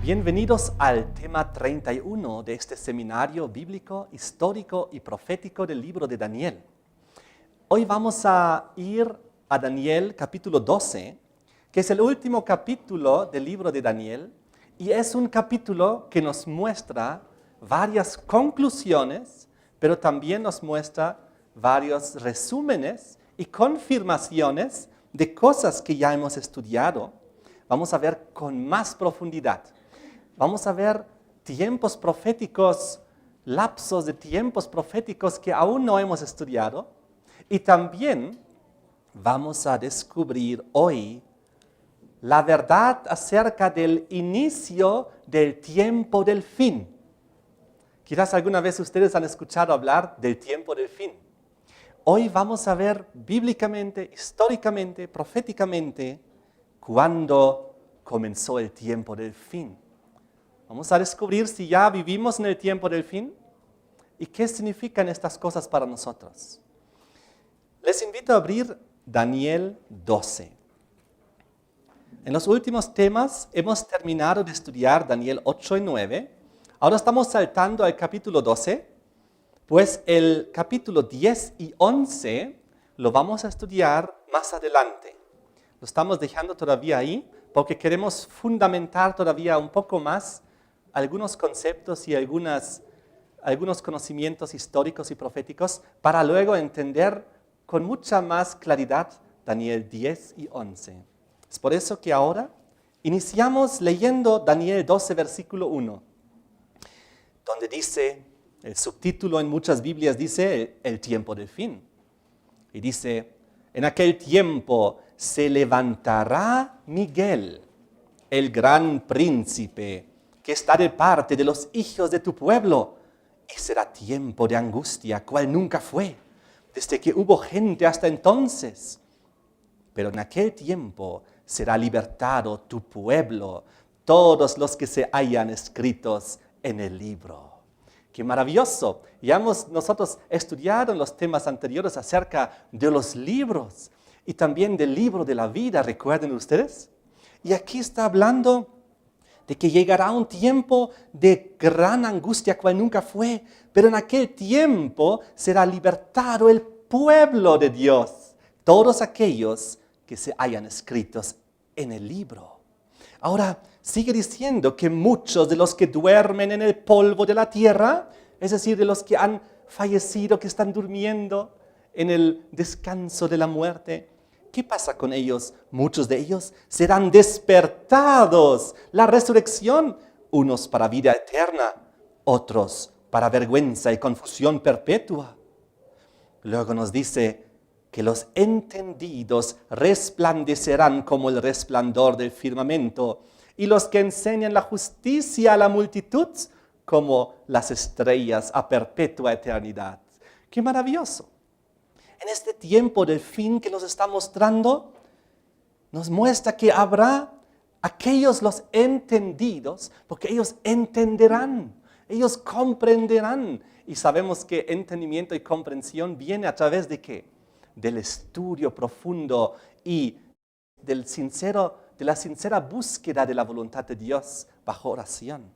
Bienvenidos al tema 31 de este seminario bíblico, histórico y profético del libro de Daniel. Hoy vamos a ir a Daniel capítulo 12, que es el último capítulo del libro de Daniel, y es un capítulo que nos muestra varias conclusiones, pero también nos muestra varios resúmenes y confirmaciones de cosas que ya hemos estudiado. Vamos a ver con más profundidad. Vamos a ver tiempos proféticos, lapsos de tiempos proféticos que aún no hemos estudiado. Y también vamos a descubrir hoy la verdad acerca del inicio del tiempo del fin. Quizás alguna vez ustedes han escuchado hablar del tiempo del fin. Hoy vamos a ver bíblicamente, históricamente, proféticamente, cuándo comenzó el tiempo del fin. Vamos a descubrir si ya vivimos en el tiempo del fin y qué significan estas cosas para nosotros. Les invito a abrir Daniel 12. En los últimos temas hemos terminado de estudiar Daniel 8 y 9. Ahora estamos saltando al capítulo 12, pues el capítulo 10 y 11 lo vamos a estudiar más adelante. Lo estamos dejando todavía ahí porque queremos fundamentar todavía un poco más algunos conceptos y algunos conocimientos históricos y proféticos para luego entender con mucha más claridad Daniel 10 y 11. Es por eso que ahora iniciamos leyendo Daniel 12, versículo 1, donde dice, el subtítulo en muchas Biblias dice el tiempo del fin. Y dice, en aquel tiempo se levantará Miguel, el gran príncipe, que está de parte de los hijos de tu pueblo, y será tiempo de angustia, cual nunca fue, desde que hubo gente hasta entonces. Pero en aquel tiempo será libertado tu pueblo, todos los que se hayan escritos en el libro. ¡Qué maravilloso! Ya hemos nosotros estudiado en los temas anteriores acerca de los libros y también del libro de la vida, ¿recuerden ustedes? Y aquí está hablando de que llegará un tiempo de gran angustia cual nunca fue, pero en aquel tiempo será libertado el pueblo de Dios, todos aquellos que se hayan escritos en el libro. Ahora, sigue diciendo que muchos de los que duermen en el polvo de la tierra, es decir, de los que han fallecido, que están durmiendo en el descanso de la muerte, ¿qué pasa con ellos? Muchos de ellos serán despertados. La resurrección, unos para vida eterna, otros para vergüenza y confusión perpetua. Luego nos dice que los entendidos resplandecerán como el resplandor del firmamento, y los que enseñan la justicia a la multitud como las estrellas a perpetua eternidad. ¡Qué maravilloso! En este tiempo del fin que nos está mostrando, nos muestra que habrá aquellos los entendidos, porque ellos entenderán, ellos comprenderán. Y sabemos que entendimiento y comprensión viene a través de ¿qué? Del estudio profundo y de la sincera búsqueda de la voluntad de Dios bajo oración.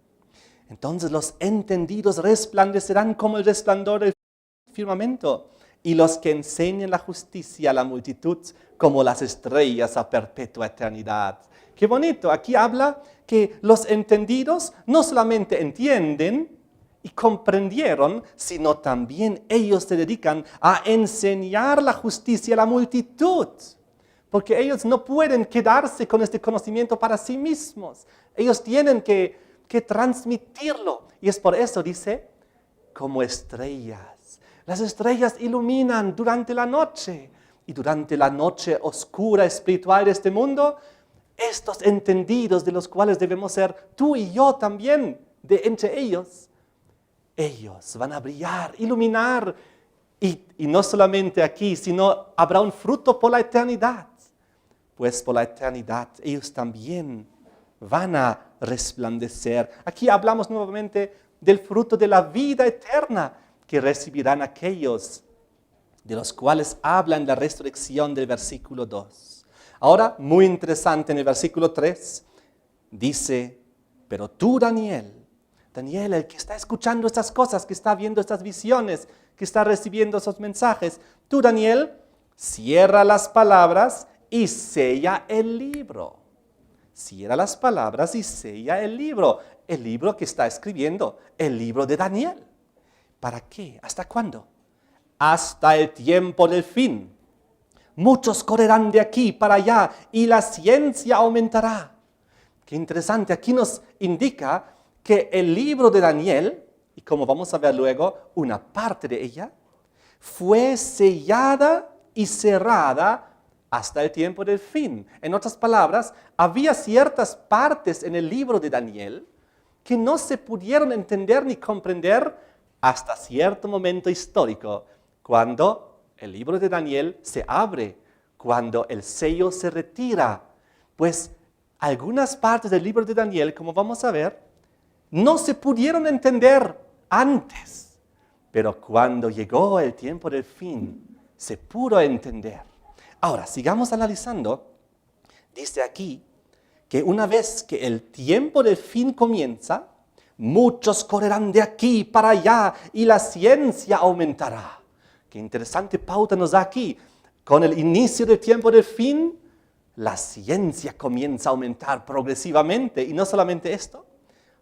Entonces los entendidos resplandecerán como el resplandor del firmamento, y los que enseñan la justicia a la multitud como las estrellas a perpetua eternidad. ¡Qué bonito! Aquí habla que los entendidos no solamente entienden y comprendieron, sino también ellos se dedican a enseñar la justicia a la multitud. Porque ellos no pueden quedarse con este conocimiento para sí mismos. Ellos tienen que transmitirlo. Y es por eso, dice, como estrellas. Las estrellas iluminan durante la noche, y durante la noche oscura espiritual de este mundo, estos entendidos de los cuales debemos ser tú y yo también, de entre ellos van a brillar, iluminar, y no solamente aquí, sino habrá un fruto por la eternidad. Pues por la eternidad ellos también van a resplandecer. Aquí hablamos nuevamente del fruto de la vida eterna, que recibirán aquellos de los cuales habla en la resurrección del versículo 2. Ahora, muy interesante, en el versículo 3, dice Pero tú, Daniel, el que está escuchando estas cosas, que está viendo estas visiones, que está recibiendo esos mensajes, tú, Daniel, cierra las palabras y sella el libro. Cierra las palabras y sella el libro que está escribiendo, el libro de Daniel. ¿Para qué? ¿Hasta cuándo? Hasta el tiempo del fin. Muchos correrán de aquí para allá y la ciencia aumentará. Qué interesante, aquí nos indica que el libro de Daniel, y como vamos a ver luego, una parte de ella, fue sellada y cerrada hasta el tiempo del fin. En otras palabras, había ciertas partes en el libro de Daniel que no se pudieron entender ni comprender hasta cierto momento histórico, cuando el libro de Daniel se abre, cuando el sello se retira. Pues algunas partes del libro de Daniel, como vamos a ver, no se pudieron entender antes, pero cuando llegó el tiempo del fin, se pudo entender. Ahora, sigamos analizando. Dice aquí que una vez que el tiempo del fin comienza, muchos correrán de aquí para allá y la ciencia aumentará. Qué interesante pauta nos da aquí. Con el inicio del tiempo del fin, la ciencia comienza a aumentar progresivamente. Y no solamente esto,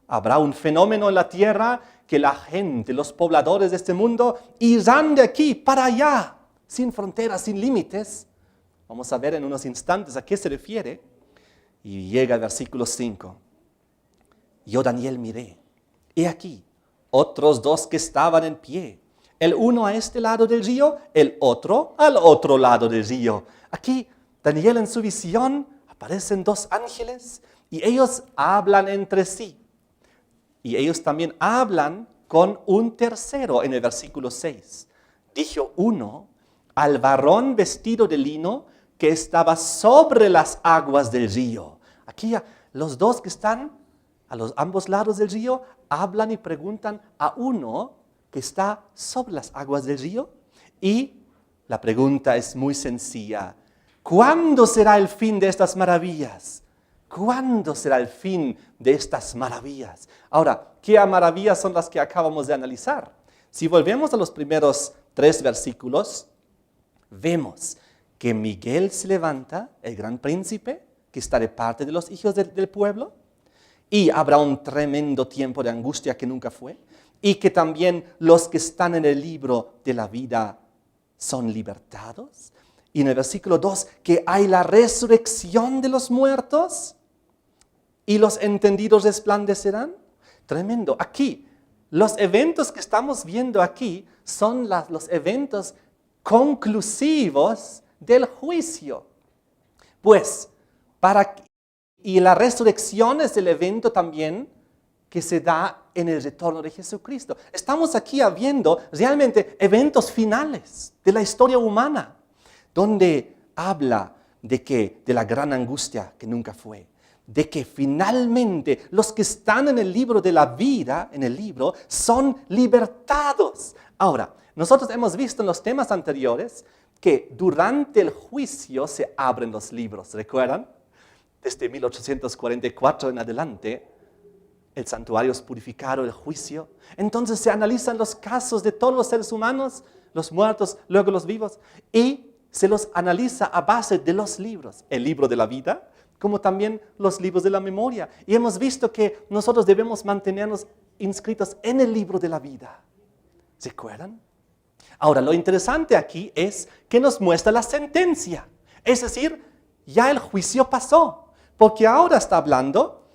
habrá un fenómeno en la tierra que la gente, los pobladores de este mundo, irán de aquí para allá, sin fronteras, sin límites. Vamos a ver en unos instantes a qué se refiere. Y llega el versículo 5. Yo, Daniel, miré. He aquí, otros dos que estaban en pie. El uno a este lado del río, el otro al otro lado del río. Aquí, Daniel en su visión, aparecen dos ángeles y ellos hablan entre sí. Y ellos también hablan con un tercero en el versículo 6. Dijo uno al varón vestido de lino que estaba sobre las aguas del río. Aquí los dos que están a los ambos lados del río hablan y preguntan a uno que está sobre las aguas del río. Y la pregunta es muy sencilla. ¿Cuándo será el fin de estas maravillas? ¿Cuándo será el fin de estas maravillas? Ahora, ¿qué maravillas son las que acabamos de analizar? Si volvemos a los primeros 3 versículos, vemos que Miguel se levanta, el gran príncipe, que está de parte de los hijos del pueblo, y habrá un tremendo tiempo de angustia que nunca fue, y que también los que están en el libro de la vida son libertados. Y en el versículo 2, que hay la resurrección de los muertos, y los entendidos resplandecerán. Tremendo. Aquí, los eventos que estamos viendo aquí son los eventos conclusivos del juicio. Pues, y la resurrección es el evento también que se da en el retorno de Jesucristo. Estamos aquí viendo realmente eventos finales de la historia humana, donde habla de la gran angustia que nunca fue, de que finalmente los que están en el libro de la vida, en el libro, son libertados. Ahora, nosotros hemos visto en los temas anteriores que durante el juicio se abren los libros, ¿recuerdan? Desde 1844 en adelante, el santuario es purificado, el juicio. Entonces se analizan los casos de todos los seres humanos, los muertos, luego los vivos, y se los analiza a base de los libros, el libro de la vida, como también los libros de la memoria. Y hemos visto que nosotros debemos mantenernos inscritos en el libro de la vida. ¿Se acuerdan? Ahora, lo interesante aquí es que nos muestra la sentencia. Es decir, ya el juicio pasó, porque ahora está hablando,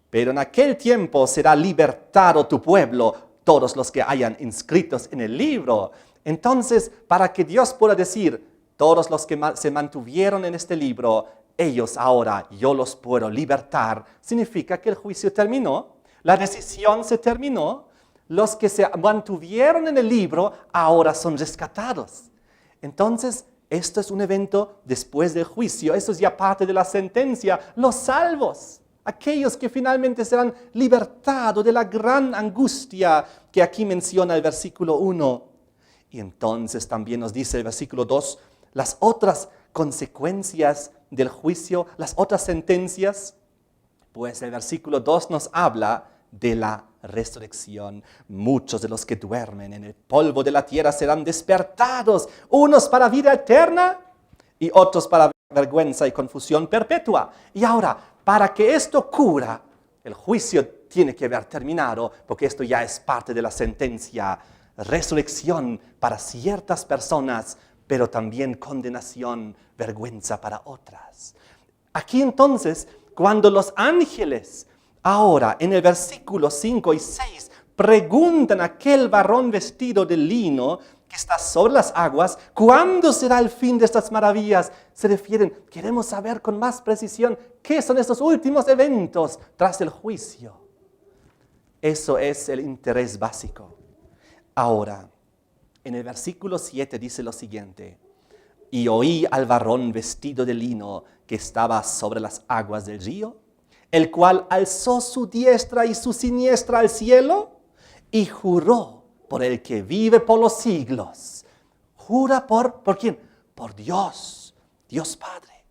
pero en aquel tiempo será libertado tu pueblo, todos los que hayan inscritos en el libro. Entonces, para que Dios pueda decir, todos los que se mantuvieron en este libro, ellos ahora yo los puedo libertar, significa que el juicio terminó, la decisión se terminó, los que se mantuvieron en el libro ahora son rescatados. Entonces, esto es un evento después del juicio, esto es ya parte de la sentencia. Los salvos, aquellos que finalmente serán libertados de la gran angustia que aquí menciona el versículo 1. Y entonces también nos dice el versículo 2, las otras consecuencias del juicio, las otras sentencias. Pues el versículo 2 nos habla de la resurrección. Muchos de los que duermen en el polvo de la tierra serán despertados, unos para vida eterna y otros para vergüenza y confusión perpetua. Y ahora, para que esto ocurra, el juicio tiene que haber terminado, porque esto ya es parte de la sentencia. Resurrección para ciertas personas, pero también condenación, vergüenza para otras. Aquí entonces, cuando los ángeles, ahora en el versículo 5 y 6, preguntan a aquel varón vestido de lino que está sobre las aguas, ¿cuándo será el fin de estas maravillas? Se refieren, queremos saber con más precisión qué son estos últimos eventos tras el juicio. Eso es el interés básico. Ahora, en el versículo 7 dice lo siguiente: y oí al varón vestido de lino que estaba sobre las aguas del río, el cual alzó su diestra y su siniestra al cielo y juró por el que vive por los siglos. Jura ¿por quién? Por Dios, Dios Padre,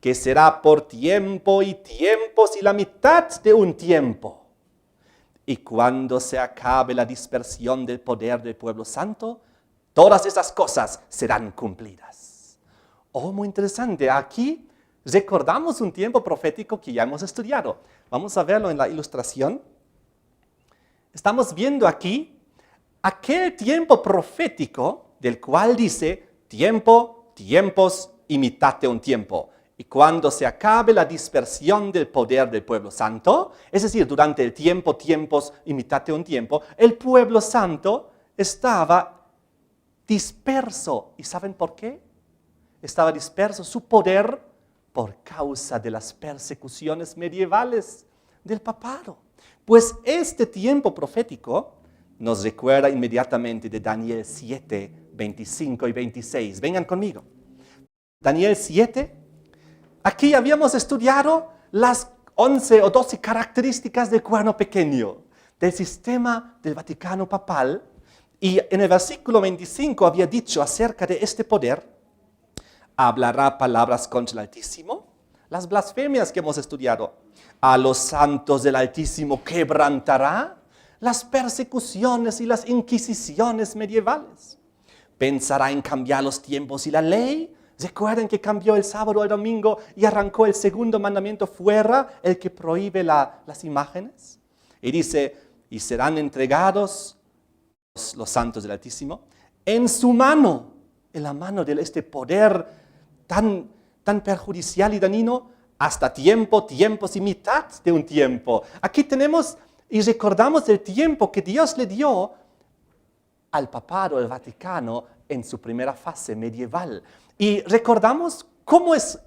que será por tiempo y tiempos y la mitad de un tiempo. Y cuando se acabe la dispersión del poder del pueblo santo, todas esas cosas serán cumplidas. Oh, muy interesante. Aquí recordamos un tiempo profético que ya hemos estudiado. Vamos a verlo en la ilustración. Estamos viendo aquí aquel tiempo profético del cual dice tiempo, tiempos y mitad de un tiempo. Y cuando se acabe la dispersión del poder del pueblo santo, es decir, durante el tiempo, tiempos y mitad de un tiempo, el pueblo santo estaba disperso. ¿Y saben por qué? Estaba disperso su poder por causa de las persecuciones medievales del papado. Pues este tiempo profético nos recuerda inmediatamente de Daniel 7, 25 y 26. Vengan conmigo. Daniel 7. Aquí habíamos estudiado las 11 o 12 características del cuerno pequeño, del sistema del Vaticano papal. Y en el versículo 25 había dicho acerca de este poder: hablará palabras contra el Altísimo, las blasfemias que hemos estudiado. A los santos del Altísimo quebrantará, las persecuciones y las inquisiciones medievales. Pensará en cambiar los tiempos y la ley. ¿Recuerdan que cambió el sábado al domingo y arrancó el segundo mandamiento fuera, el que prohíbe las imágenes? Y dice, y serán entregados los santos del Altísimo en su mano, en la mano de este poder tan perjudicial y dañino, hasta tiempo, tiempos y mitad de un tiempo. Aquí tenemos y recordamos el tiempo que Dios le dio al papado, al Vaticano, en su primera fase medieval. Y recordamos cómo es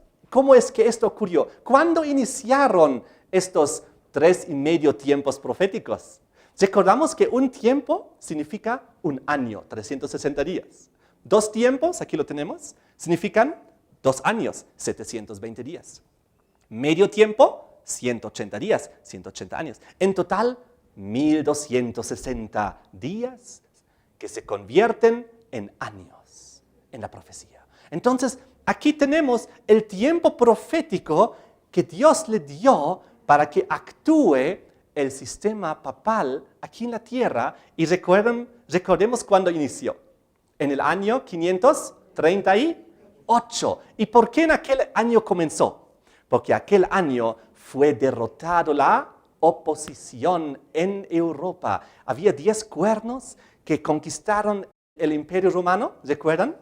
que esto ocurrió. ¿Cuándo iniciaron estos 3,5 tiempos proféticos? Recordamos que un tiempo significa un año, 360 días. 2 tiempos, aquí lo tenemos, significan 2 años, 720 días. Medio tiempo, 180 días, 180 años. En total, 1260 días que se convierten en años en la profecía. Entonces, aquí tenemos el tiempo profético que Dios le dio para que actúe el sistema papal aquí en la tierra. Y recordemos cuándo inició. En el año 538. ¿Y por qué en aquel año comenzó? Porque aquel año fue derrotado la oposición en Europa. Había 10 cuernos que conquistaron el Imperio Romano, ¿recuerdan?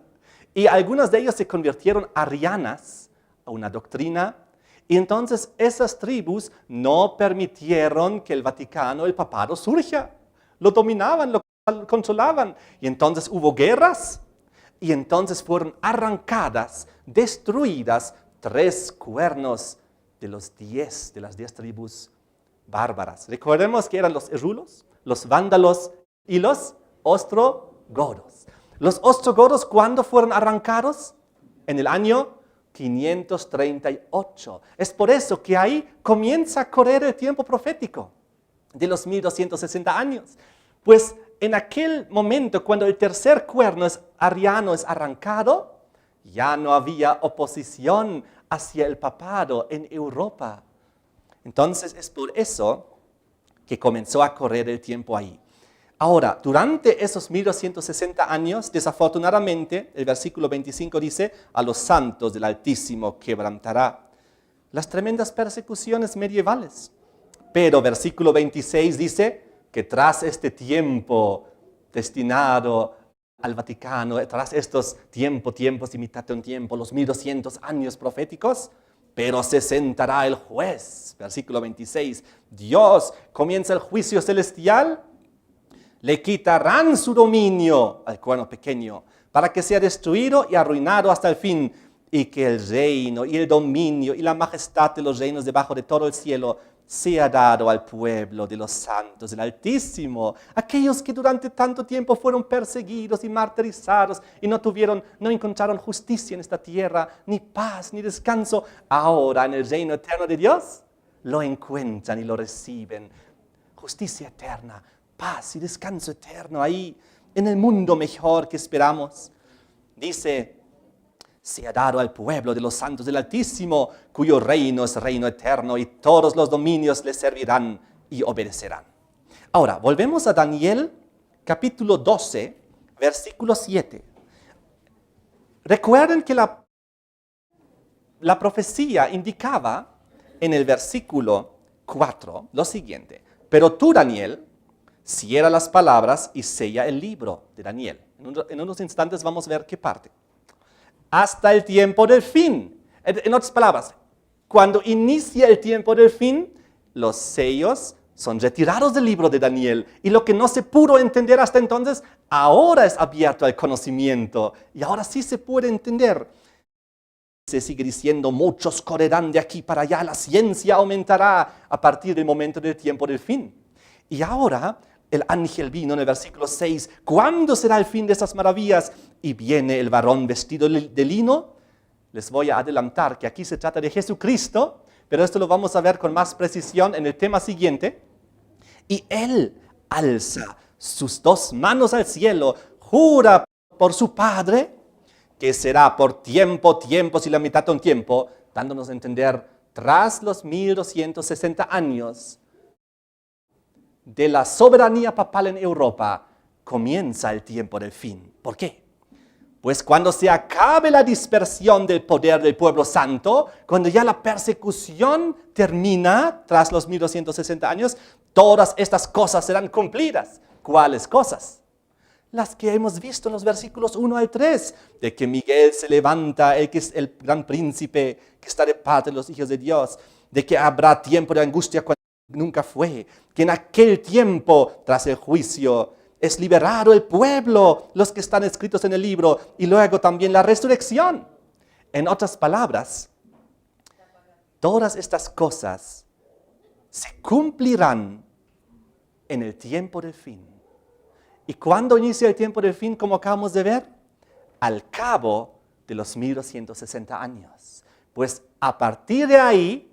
Y algunos de ellos se convirtieron arianas, a una doctrina. Y entonces esas tribus no permitieron que el Vaticano, el papado, surja. Lo dominaban, lo controlaban. Y entonces hubo guerras. Y entonces fueron arrancadas, destruidas 3 cuernos de las 10 tribus bárbaras. Recordemos que eran los erulos, los vándalos y los ostrogodos. Los ostrogodos, ¿cuándo fueron arrancados? En el año 538. Es por eso que ahí comienza a correr el tiempo profético de los 1260 años. Pues en aquel momento, cuando el tercer cuerno ariano es arrancado, ya no había oposición hacia el papado en Europa. Entonces es por eso que comenzó a correr el tiempo ahí. Ahora, durante esos 1260 años, desafortunadamente, el versículo 25 dice, a los santos del Altísimo quebrantará. Las tremendas persecuciones medievales. Pero versículo 26 dice que tras este tiempo destinado al Vaticano, tras estos tiempos imitate tiempo, los 1200 años proféticos, pero se sentará el juez. Versículo 26, Dios comienza el juicio celestial, le quitarán su dominio al cuerno pequeño, para que sea destruido y arruinado hasta el fin, y que el reino y el dominio y la majestad de los reinos debajo de todo el cielo sea dado al pueblo de los santos del Altísimo, aquellos que durante tanto tiempo fueron perseguidos y martirizados y no encontraron justicia en esta tierra, ni paz, ni descanso. Ahora en el reino eterno de Dios lo encuentran y lo reciben. Justicia eterna, paz y descanso eterno ahí, en el mundo mejor que esperamos. Dice, sea dado al pueblo de los santos del Altísimo, cuyo reino es reino eterno y todos los dominios le servirán y obedecerán. Ahora, volvemos a Daniel, capítulo 12, versículo 7. Recuerden que la profecía indicaba en el versículo 4 lo siguiente. Pero tú, Daniel, cierra las palabras y sella el libro de Daniel. En unos instantes vamos a ver qué parte. Hasta el tiempo del fin. En otras palabras, cuando inicia el tiempo del fin, los sellos son retirados del libro de Daniel. Y lo que no se pudo entender hasta entonces, ahora es abierto al conocimiento. Y ahora sí se puede entender. Se sigue diciendo, muchos correrán de aquí para allá, la ciencia aumentará a partir del momento del tiempo del fin. Y ahora el ángel vino en el versículo 6, ¿cuándo será el fin de estas maravillas? Y viene el varón vestido de lino. Les voy a adelantar que aquí se trata de Jesucristo, pero esto lo vamos a ver con más precisión en el tema siguiente. Y él alza sus dos manos al cielo, jura por su Padre, que será por tiempos y la mitad de un tiempo, dándonos a entender, tras los 1260 años de la soberanía papal en Europa, comienza el tiempo del fin. ¿Por qué? Pues cuando se acabe la dispersión del poder del pueblo santo, cuando ya la persecución termina tras los 1260 años, todas estas cosas serán cumplidas. ¿Cuáles cosas? Las que hemos visto en los versículos 1 al 3, de que Miguel se levanta, el que es el gran príncipe, que está de parte de los hijos de Dios, de que habrá tiempo de angustia cuando nunca fue, que en aquel tiempo, tras el juicio, es liberado el pueblo, los que están escritos en el libro, y luego también la resurrección. En otras palabras, todas estas cosas se cumplirán en el tiempo del fin. ¿Y cuándo inicia el tiempo del fin, como acabamos de ver? Al cabo de los 1260 años. Pues a partir de ahí,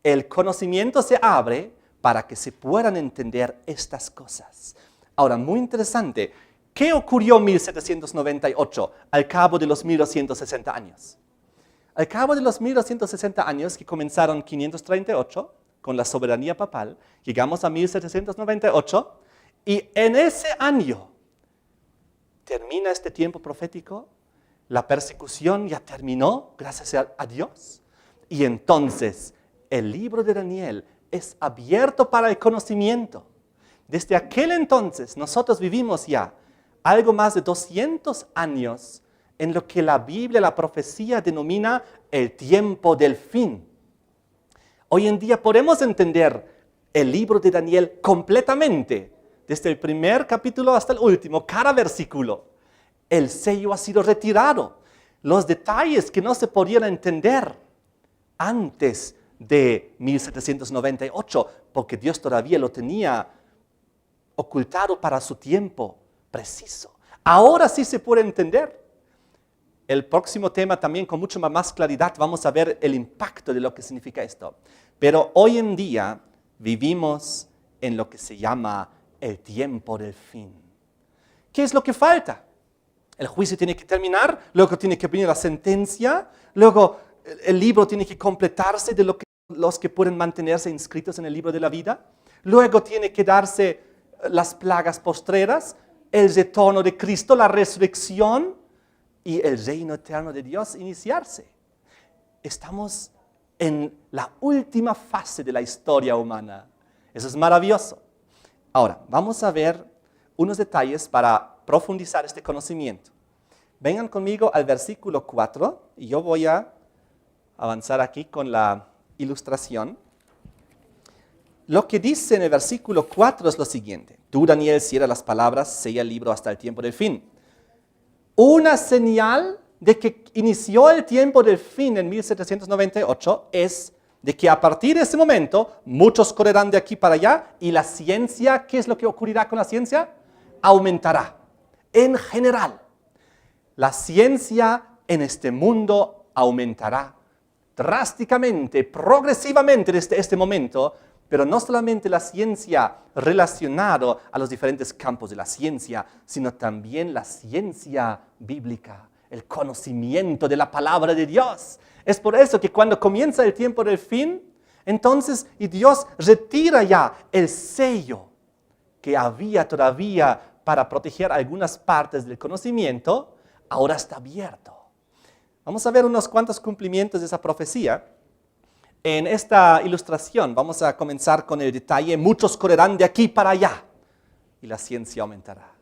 el conocimiento se abre para que se puedan entender estas cosas. Ahora, muy interesante, ¿qué ocurrió en 1798 al cabo de los 1260 años? Al cabo de los 1260 años, que comenzaron 538 con la soberanía papal, llegamos a 1798, y en ese año termina este tiempo profético, la persecución ya terminó, gracias a Dios, y entonces el libro de Daniel es abierto para el conocimiento. Desde aquel entonces nosotros vivimos ya algo más de 200 años en lo que la Biblia, la profecía denomina el tiempo del fin. Hoy en día podemos entender el libro de Daniel completamente, desde el primer capítulo hasta el último, cada versículo. El sello ha sido retirado. Los detalles que no se podían entender antes de 1798, porque Dios todavía lo tenía ocultado para su tiempo preciso. Ahora sí se puede entender. El próximo tema también con mucho más claridad vamos a ver el impacto de lo que significa esto. Pero hoy en día vivimos en lo que se llama el tiempo del fin. ¿Qué es lo que falta? El juicio tiene que terminar, luego tiene que venir la sentencia, luego el libro tiene que completarse de lo que los que pueden mantenerse inscritos en el libro de la vida. Luego tiene que darse las plagas postreras, el retorno de Cristo, la resurrección y el reino eterno de Dios iniciarse. Estamos en la última fase de la historia humana. Eso es maravilloso. Ahora, vamos a ver unos detalles para profundizar este conocimiento. Vengan conmigo al versículo 4 y yo voy a avanzar aquí con la ilustración. Lo que dice en el versículo 4 es lo siguiente. Tú, Daniel, cierra las palabras, sella el libro hasta el tiempo del fin. Una señal de que inició el tiempo del fin en 1798 es de que a partir de ese momento muchos correrán de aquí para allá y la ciencia, ¿qué es lo que ocurrirá con la ciencia? Aumentará. En general, la ciencia en este mundo aumentará drásticamente, progresivamente desde este momento, pero no solamente la ciencia relacionada a los diferentes campos de la ciencia, sino también la ciencia bíblica, el conocimiento de la palabra de Dios. Es por eso que cuando comienza el tiempo del fin, entonces y Dios retira ya el sello que había todavía para proteger algunas partes del conocimiento, ahora está abierto. Vamos a ver unos cuantos cumplimientos de esa profecía. En esta ilustración vamos a comenzar con el detalle, muchos correrán de aquí para allá y la ciencia aumentará.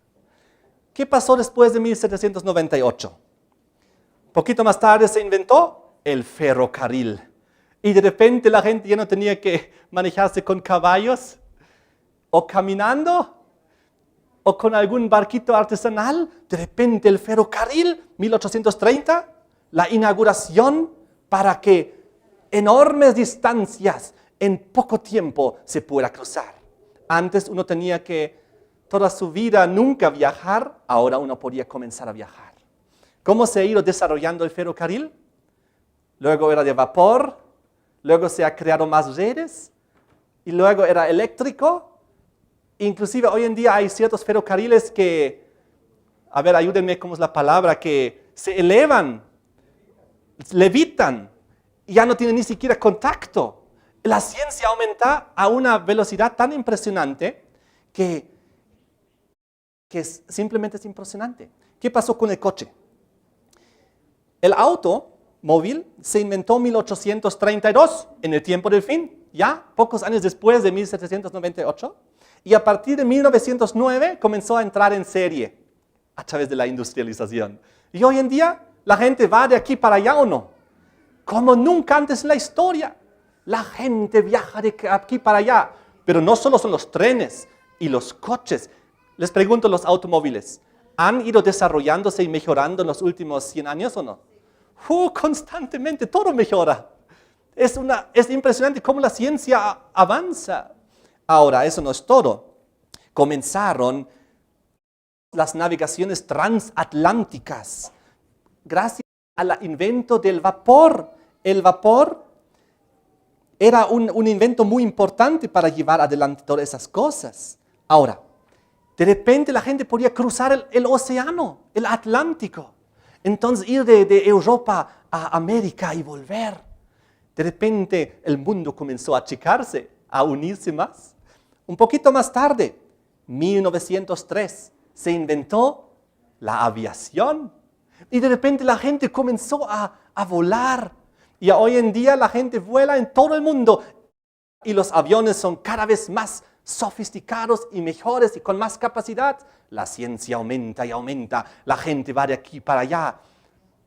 ¿Qué pasó después de 1798? Poquito más tarde se inventó el ferrocarril y de repente la gente ya no tenía que manejarse con caballos o caminando o con algún barquito artesanal. De repente el ferrocarril, 1830, la inauguración para que enormes distancias en poco tiempo se pueda cruzar. Antes uno tenía que toda su vida nunca viajar, ahora uno podía comenzar a viajar. ¿Cómo se ha ido desarrollando el ferrocarril? Luego era de vapor, luego se ha creado más redes y luego era eléctrico. Inclusive hoy en día hay ciertos ferrocarriles que, a ver, ayúdenme cómo es la palabra, que se elevan, levitan. Ya no tiene ni siquiera contacto. La ciencia aumenta a una velocidad tan impresionante que simplemente es impresionante. ¿Qué pasó con el coche? El automóvil se inventó en 1832, en el tiempo del fin, ya pocos años después de 1798, y a partir de 1909 comenzó a entrar en serie a través de la industrialización. Y hoy en día la gente va de aquí para allá o no. Como nunca antes en la historia. La gente viaja de aquí para allá. Pero no solo son los trenes y los coches. Les pregunto, los automóviles, ¿han ido desarrollándose y mejorando en los últimos 100 años o no? Constantemente, todo mejora. Es impresionante cómo la ciencia avanza. Ahora, eso no es todo. Comenzaron las navegaciones transatlánticas. Gracias al invento del vapor. El vapor era un invento muy importante para llevar adelante todas esas cosas. Ahora, de repente la gente podía cruzar el océano, el Atlántico. Entonces ir de Europa a América y volver. De repente el mundo comenzó a achicarse, a unirse más. Un poquito más tarde, 1903, se inventó la aviación. Y de repente la gente comenzó a volar. Y hoy en día la gente vuela en todo el mundo. Y los aviones son cada vez más sofisticados y mejores y con más capacidad. La ciencia aumenta y aumenta. La gente va de aquí para allá.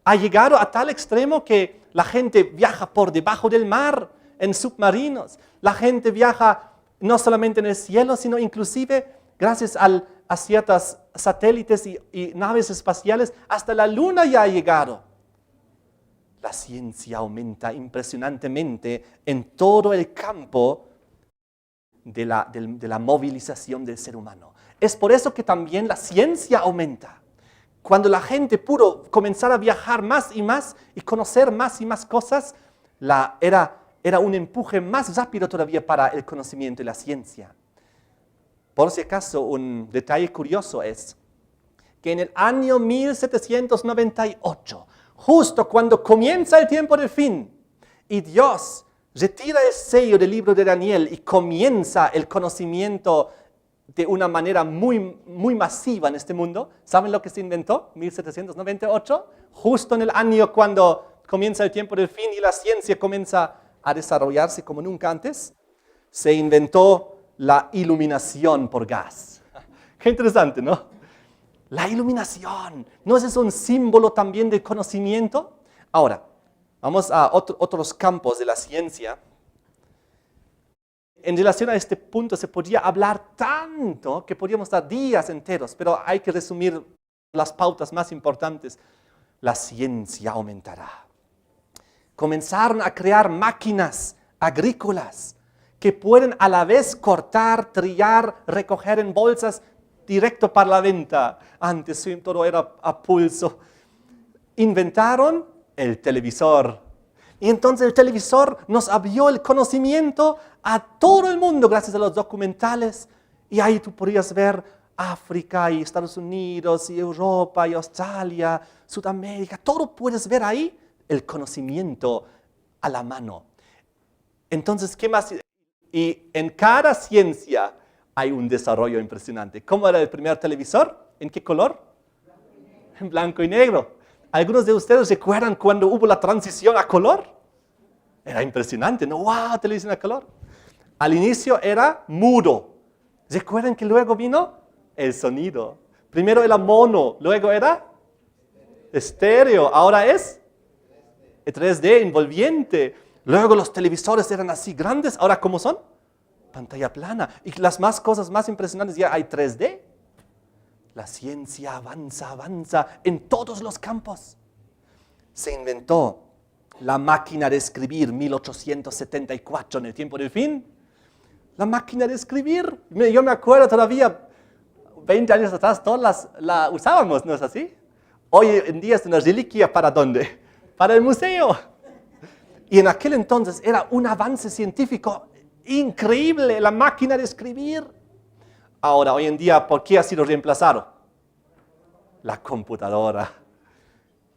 Ha llegado a tal extremo que la gente viaja por debajo del mar en submarinos. La gente viaja no solamente en el cielo, sino inclusive gracias a ciertos satélites y naves espaciales, hasta la luna ya ha llegado. La ciencia aumenta impresionantemente en todo el campo de la movilización del ser humano. Es por eso que también la ciencia aumenta. Cuando la gente pudo comenzar a viajar más y conocer más y más cosas, era un empuje más rápido todavía para el conocimiento y la ciencia. Por si acaso, un detalle curioso es que en el año 1798, justo cuando comienza el tiempo del fin, y Dios retira el sello del libro de Daniel y comienza el conocimiento de una manera muy, muy masiva en este mundo. ¿Saben lo que se inventó? 1798, justo en el año cuando comienza el tiempo del fin y la ciencia comienza a desarrollarse como nunca antes. Se inventó la iluminación por gas. Qué interesante, ¿no? La iluminación, ¿no es eso un símbolo también del conocimiento? Ahora, vamos a otros campos de la ciencia. En relación a este punto se podría hablar tanto que podríamos dar días enteros, pero hay que resumir las pautas más importantes. La ciencia aumentará. Comenzaron a crear máquinas agrícolas que pueden a la vez cortar, trillar, recoger en bolsas directo para la venta. Antes todo era a pulso. Inventaron el televisor. Y entonces el televisor nos abrió el conocimiento a todo el mundo gracias a los documentales. Y ahí tú podías ver África y Estados Unidos y Europa y Australia, Sudamérica. Todo puedes ver ahí, el conocimiento a la mano. Entonces, ¿qué más? Y en cada ciencia hay un desarrollo impresionante. ¿Cómo era el primer televisor? ¿En qué color? En blanco y negro. ¿Algunos de ustedes recuerdan cuando hubo la transición a color? Era impresionante, ¿no? ¡Wow! Televisión a color. Al inicio era mudo. ¿Recuerdan que luego vino el sonido? Primero era mono, luego era estéreo, ahora es 3D, envolviente. Luego los televisores eran así grandes, ahora ¿cómo son? Pantalla plana. Y las cosas más impresionantes, ya hay 3D. La ciencia avanza en todos los campos. Se inventó la máquina de escribir, 1874, en el tiempo del fin. La máquina de escribir, yo me acuerdo todavía, 20 años atrás, todas la usábamos, ¿no es así? Hoy en día es una reliquia, ¿para dónde? Para el museo. Y en aquel entonces era un avance científico increíble, la máquina de escribir. Ahora, hoy en día, ¿por qué ha sido reemplazado? La computadora.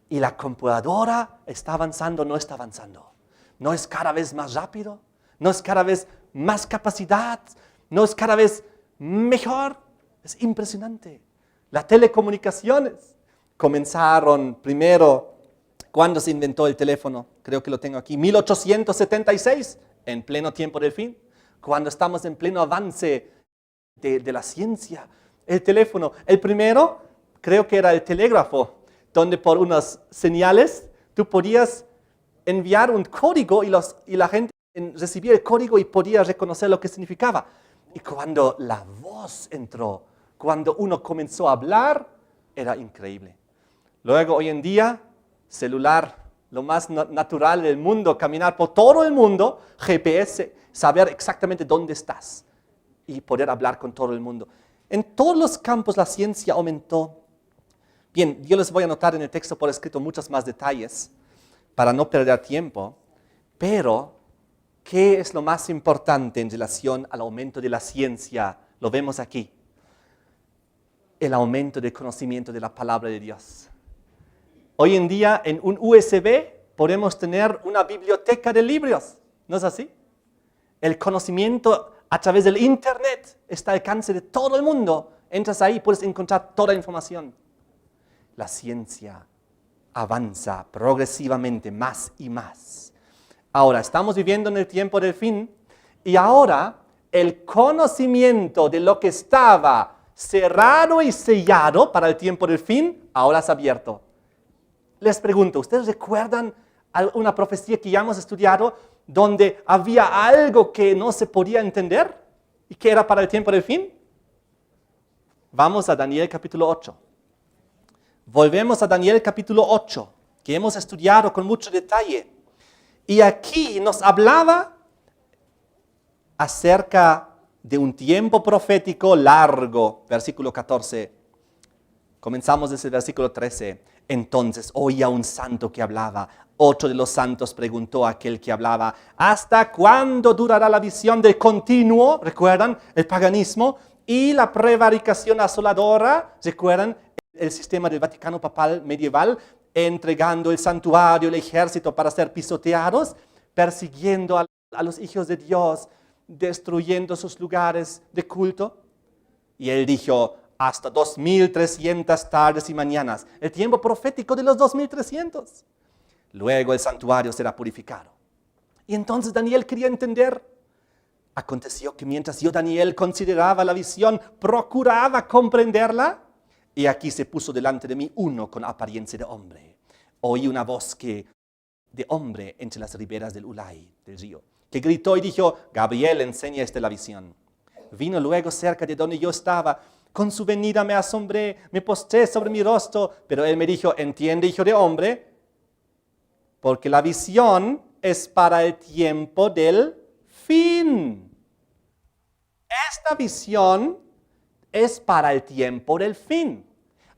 Y la computadora está avanzando, no está avanzando. No es cada vez más rápido, no es cada vez más capacidad, no es cada vez mejor. Es impresionante. Las telecomunicaciones comenzaron primero cuando se inventó el teléfono. Creo que lo tengo aquí. 1876, en pleno tiempo del fin. Cuando estamos en pleno avance de la ciencia. El teléfono. El primero, creo que era el telégrafo, donde por unas señales tú podías enviar un código y la gente recibía el código y podía reconocer lo que significaba. Y cuando la voz entró, cuando uno comenzó a hablar, era increíble. Luego, hoy en día, celular, lo más natural del mundo, caminar por todo el mundo, GPS, saber exactamente dónde estás y poder hablar con todo el mundo. En todos los campos la ciencia aumentó. Bien, yo les voy a anotar en el texto por escrito muchos más detalles para no perder tiempo, pero ¿qué es lo más importante en relación al aumento de la ciencia? Lo vemos aquí. El aumento del conocimiento de la palabra de Dios. Hoy en día en un USB podemos tener una biblioteca de libros, ¿no es así? El conocimiento a través del Internet está al alcance de todo el mundo. Entras ahí y puedes encontrar toda la información. La ciencia avanza progresivamente más y más. Ahora, estamos viviendo en el tiempo del fin y ahora el conocimiento de lo que estaba cerrado y sellado para el tiempo del fin, ahora es abierto. Les pregunto, ¿ustedes recuerdan una profecía que ya hemos estudiado donde había algo que no se podía entender y que era para el tiempo del fin? Vamos a Daniel capítulo 8. Volvemos a Daniel capítulo 8, que hemos estudiado con mucho detalle. Y aquí nos hablaba acerca de un tiempo profético largo, versículo 14. Comenzamos desde el versículo 13. Entonces oía un santo que hablaba. Otro de los santos preguntó a aquel que hablaba, ¿hasta cuándo durará la visión del continuo? ¿Recuerdan? El paganismo y la prevaricación asoladora. ¿Recuerdan? El sistema del Vaticano papal medieval, entregando el santuario, el ejército para ser pisoteados, persiguiendo a a los hijos de Dios, destruyendo sus lugares de culto. Y él dijo, hasta 2300 tardes y mañanas, el tiempo profético de los 2300. Luego el santuario será purificado. Y entonces Daniel quería entender. Aconteció que mientras yo, Daniel, consideraba la visión, procuraba comprenderla, y aquí se puso delante de mí uno con apariencia de hombre. Oí una voz de hombre entre las riberas del Ulai, del río, que gritó y dijo, Gabriel, enseña esta la visión. Vino luego cerca de donde yo estaba. Con su venida me asombré, me postré sobre mi rostro, pero él me dijo, entiende, hijo de hombre, porque la visión es para el tiempo del fin. Esta visión es para el tiempo del fin.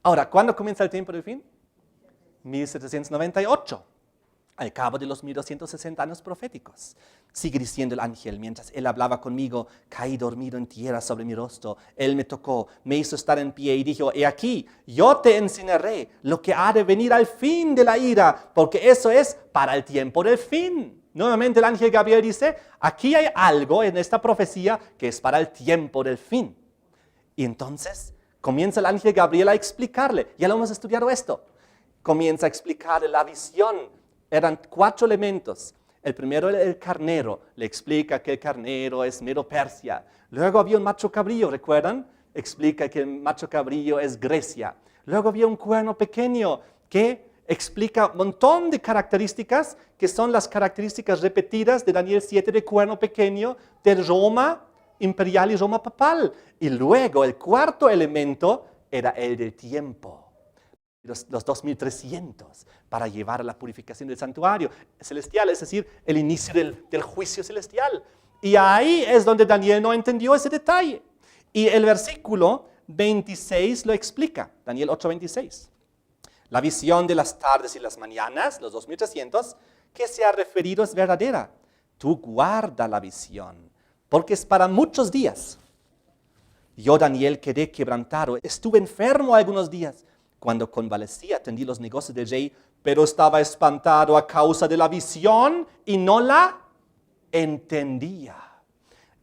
Ahora, ¿cuándo comienza el tiempo del fin? 1798. Al cabo de los 1260 años proféticos. Sigue diciendo el ángel, mientras él hablaba conmigo, caí dormido en tierra sobre mi rostro. Él me tocó, me hizo estar en pie y dijo, he aquí, yo te enseñaré lo que ha de venir al fin de la ira, porque eso es para el tiempo del fin. Nuevamente el ángel Gabriel dice, aquí hay algo en esta profecía que es para el tiempo del fin. Y entonces comienza el ángel Gabriel a explicarle, ya lo hemos estudiado esto, comienza a explicarle la visión. Eran 4 elementos. El primero era el carnero. Le explica que el carnero es Medo-Persia. Luego había un macho cabrío, ¿recuerdan? Explica que el macho cabrío es Grecia. Luego había un cuerno pequeño que explica un montón de características que son las características repetidas de Daniel 7 de cuerno pequeño, de Roma imperial y Roma papal. Y luego el cuarto elemento era el del tiempo. Los 2300 para llevar a la purificación del santuario celestial, es decir, el inicio del juicio celestial. Y ahí es donde Daniel no entendió ese detalle. Y el versículo 26 lo explica, Daniel 8:26. La visión de las tardes y las mañanas, los 2300, que se ha referido es verdadera. Tú guarda la visión, porque es para muchos días. Yo, Daniel, quedé quebrantado, estuve enfermo algunos días. Cuando convalecí, atendí los negocios del rey, pero estaba espantado a causa de la visión y no la entendía.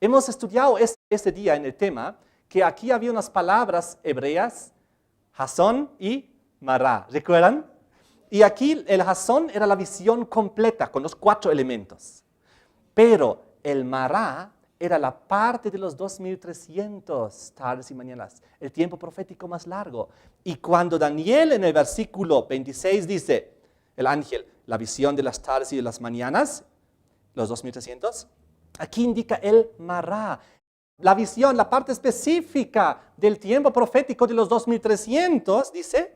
Hemos estudiado este día en el tema que aquí había unas palabras hebreas, Jasón y Mará. ¿Recuerdan? Y aquí el Jasón era la visión completa con los 4 elementos. Pero el Mará era la parte de los 2300 tardes y mañanas, el tiempo profético más largo. Y cuando Daniel en el versículo 26 dice, el ángel, la visión de las tardes y de las mañanas, los 2300, aquí indica el Mará. La visión, la parte específica del tiempo profético de los 2300, dice,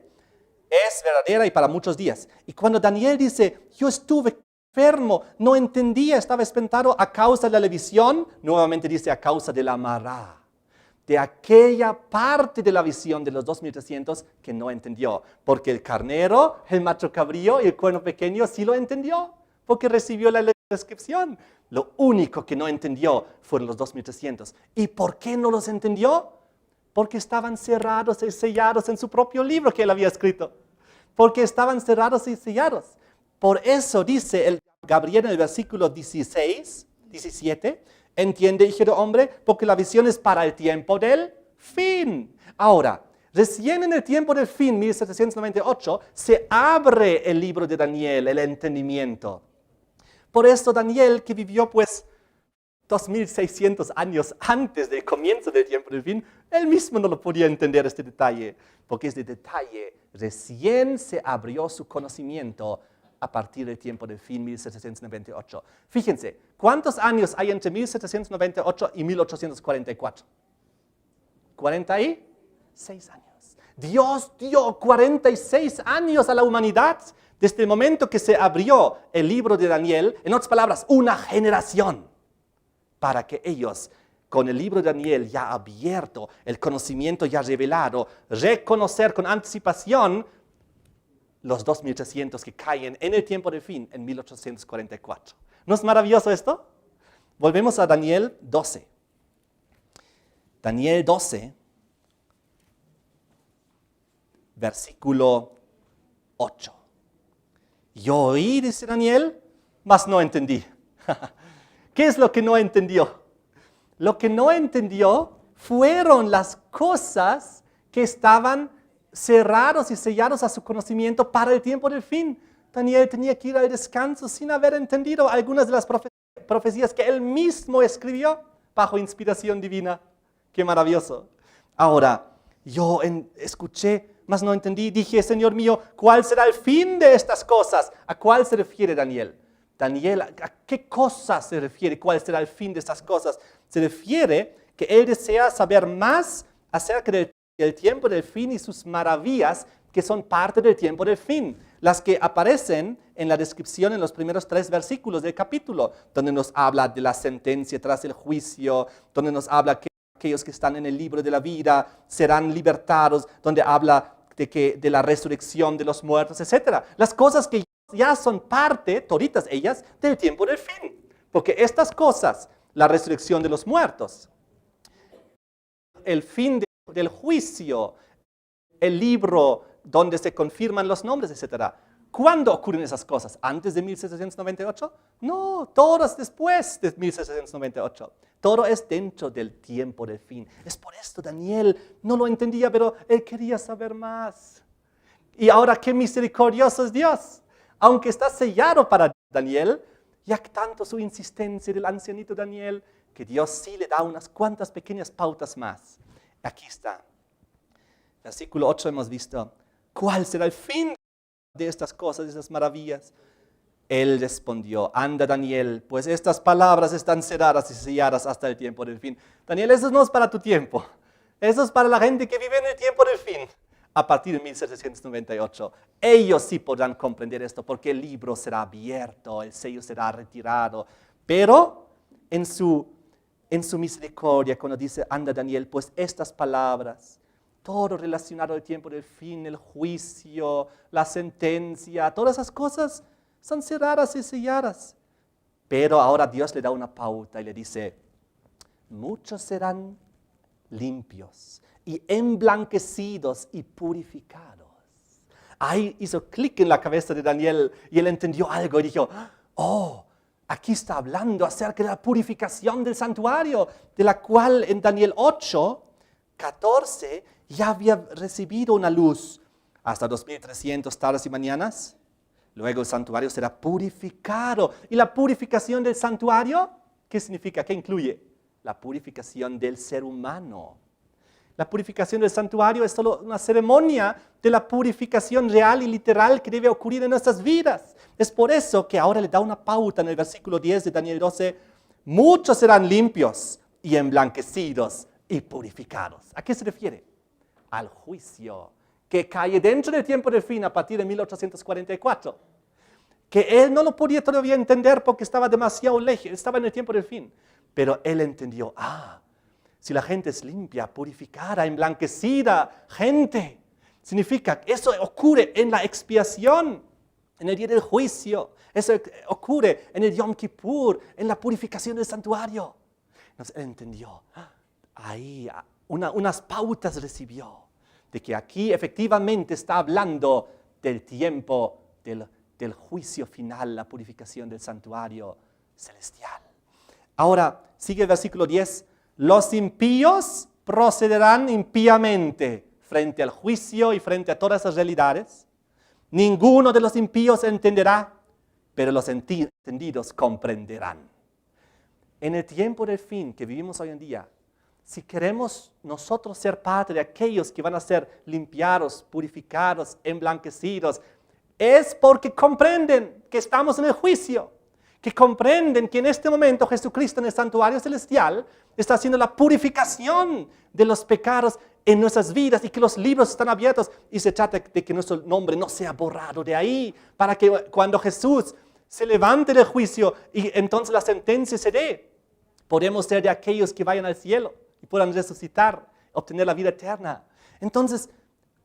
es verdadera y para muchos días. Y cuando Daniel dice, yo estuve enfermo, no entendía, estaba espantado a causa de la visión, nuevamente dice a causa de la Mará, de aquella parte de la visión de los 2300 que no entendió, porque el carnero, el macho cabrío y el cuerno pequeño sí lo entendió, porque recibió la descripción. Lo único que no entendió fueron los 2300. ¿Y por qué no los entendió? Porque estaban cerrados y sellados en su propio libro que él había escrito, porque estaban cerrados y sellados. Por eso dice el Gabriel en el versículo 17, entiende, hijo de hombre, porque la visión es para el tiempo del fin. Ahora, recién en el tiempo del fin, 1798, se abre el libro de Daniel, el entendimiento. Por eso Daniel, que vivió 2600 años antes del comienzo del tiempo del fin, él mismo no lo podía entender este detalle, porque este detalle recién se abrió su conocimiento a partir del tiempo del fin, 1798. Fíjense, ¿cuántos años hay entre 1798 y 1844? 46 años. Dios dio 46 años a la humanidad desde el momento que se abrió el libro de Daniel, en otras palabras, una generación, para que ellos, con el libro de Daniel ya abierto, el conocimiento ya revelado, reconocer con anticipación los 2300 que caen en el tiempo del fin, en 1844. ¿No es maravilloso esto? Volvemos a Daniel 12. Daniel 12, versículo 8. Yo oí, dice Daniel, mas no entendí. ¿Qué es lo que no entendió? Lo que no entendió fueron las cosas que estaban cerrados y sellados a su conocimiento para el tiempo del fin. Daniel tenía que ir al descanso sin haber entendido algunas de las profecías que él mismo escribió bajo inspiración divina. ¡Qué maravilloso! Ahora, yo escuché, mas no entendí. Dije, Señor mío, ¿cuál será el fin de estas cosas? ¿A cuál se refiere Daniel? Daniel, ¿a qué cosas se refiere? ¿Cuál será el fin de estas cosas? Se refiere que él desea saber más acerca del tiempo del fin y sus maravillas que son parte del tiempo del fin. Las que aparecen en la descripción en los primeros 3 versículos del capítulo, donde nos habla de la sentencia tras el juicio, donde nos habla que aquellos que están en el libro de la vida serán libertados, donde habla de la resurrección de los muertos, etc. Las cosas que ya son parte, toditas ellas, del tiempo del fin. Porque estas cosas, la resurrección de los muertos, el fin del juicio, el libro donde se confirman los nombres, etc. ¿Cuándo ocurren esas cosas? ¿Antes de 1798? No, todas después de 1798. Todo es dentro del tiempo del fin. Es por esto Daniel no lo entendía, pero él quería saber más. Y ahora qué misericordioso es Dios. Aunque está sellado para Daniel, ya tanto su insistencia del ancianito Daniel, que Dios sí le da unas cuantas pequeñas pautas más. Aquí está. Versículo 8 hemos visto. ¿Cuál será el fin de estas cosas, de estas maravillas? Él respondió, anda Daniel, pues estas palabras están cerradas y selladas hasta el tiempo del fin. Daniel, eso no es para tu tiempo. Eso es para la gente que vive en el tiempo del fin. A partir de 1798, ellos sí podrán comprender esto, porque el libro será abierto, el sello será retirado. Pero en su misericordia, cuando dice, anda Daniel, pues estas palabras, todo relacionado al tiempo del fin, el juicio, la sentencia, todas esas cosas son cerradas y selladas. Pero ahora Dios le da una pauta y le dice, muchos serán limpios y emblanquecidos y purificados. Ahí hizo clic en la cabeza de Daniel y él entendió algo y dijo, oh, aquí está hablando acerca de la purificación del santuario, de la cual en Daniel 8, 14, ya había recibido una luz hasta 2300 tardes y mañanas. Luego el santuario será purificado. ¿Y la purificación del santuario? ¿Qué significa? ¿Qué incluye? La purificación del ser humano. La purificación del santuario es solo una ceremonia de la purificación real y literal que debe ocurrir en nuestras vidas. Es por eso que ahora le da una pauta en el versículo 10 de Daniel 12. Muchos serán limpios y emblanquecidos y purificados. ¿A qué se refiere? Al juicio que cae dentro del tiempo del fin a partir de 1844. Que él no lo podía todavía entender porque estaba demasiado lejos, estaba en el tiempo del fin. Pero él entendió, si la gente es limpia, purificada, emblanquecida, significa que eso ocurre en la expiación, en el día del juicio. Eso ocurre en el Yom Kippur, en la purificación del santuario. Entonces él entendió, ahí unas pautas recibió de que aquí efectivamente está hablando del tiempo del juicio final, la purificación del santuario celestial. Ahora, sigue el versículo 10. Los impíos procederán impíamente frente al juicio y frente a todas esas realidades. Ninguno de los impíos entenderá, pero los entendidos comprenderán. En el tiempo del fin que vivimos hoy en día, si queremos nosotros ser parte de aquellos que van a ser limpiados, purificados, emblanquecidos, es porque comprenden que estamos en el juicio, que comprenden que en este momento Jesucristo en el santuario celestial está haciendo la purificación de los pecados en nuestras vidas y que los libros están abiertos y se trata de que nuestro nombre no sea borrado de ahí, para que cuando Jesús se levante del juicio y entonces la sentencia se dé, podemos ser de aquellos que vayan al cielo y puedan resucitar, obtener la vida eterna. Entonces,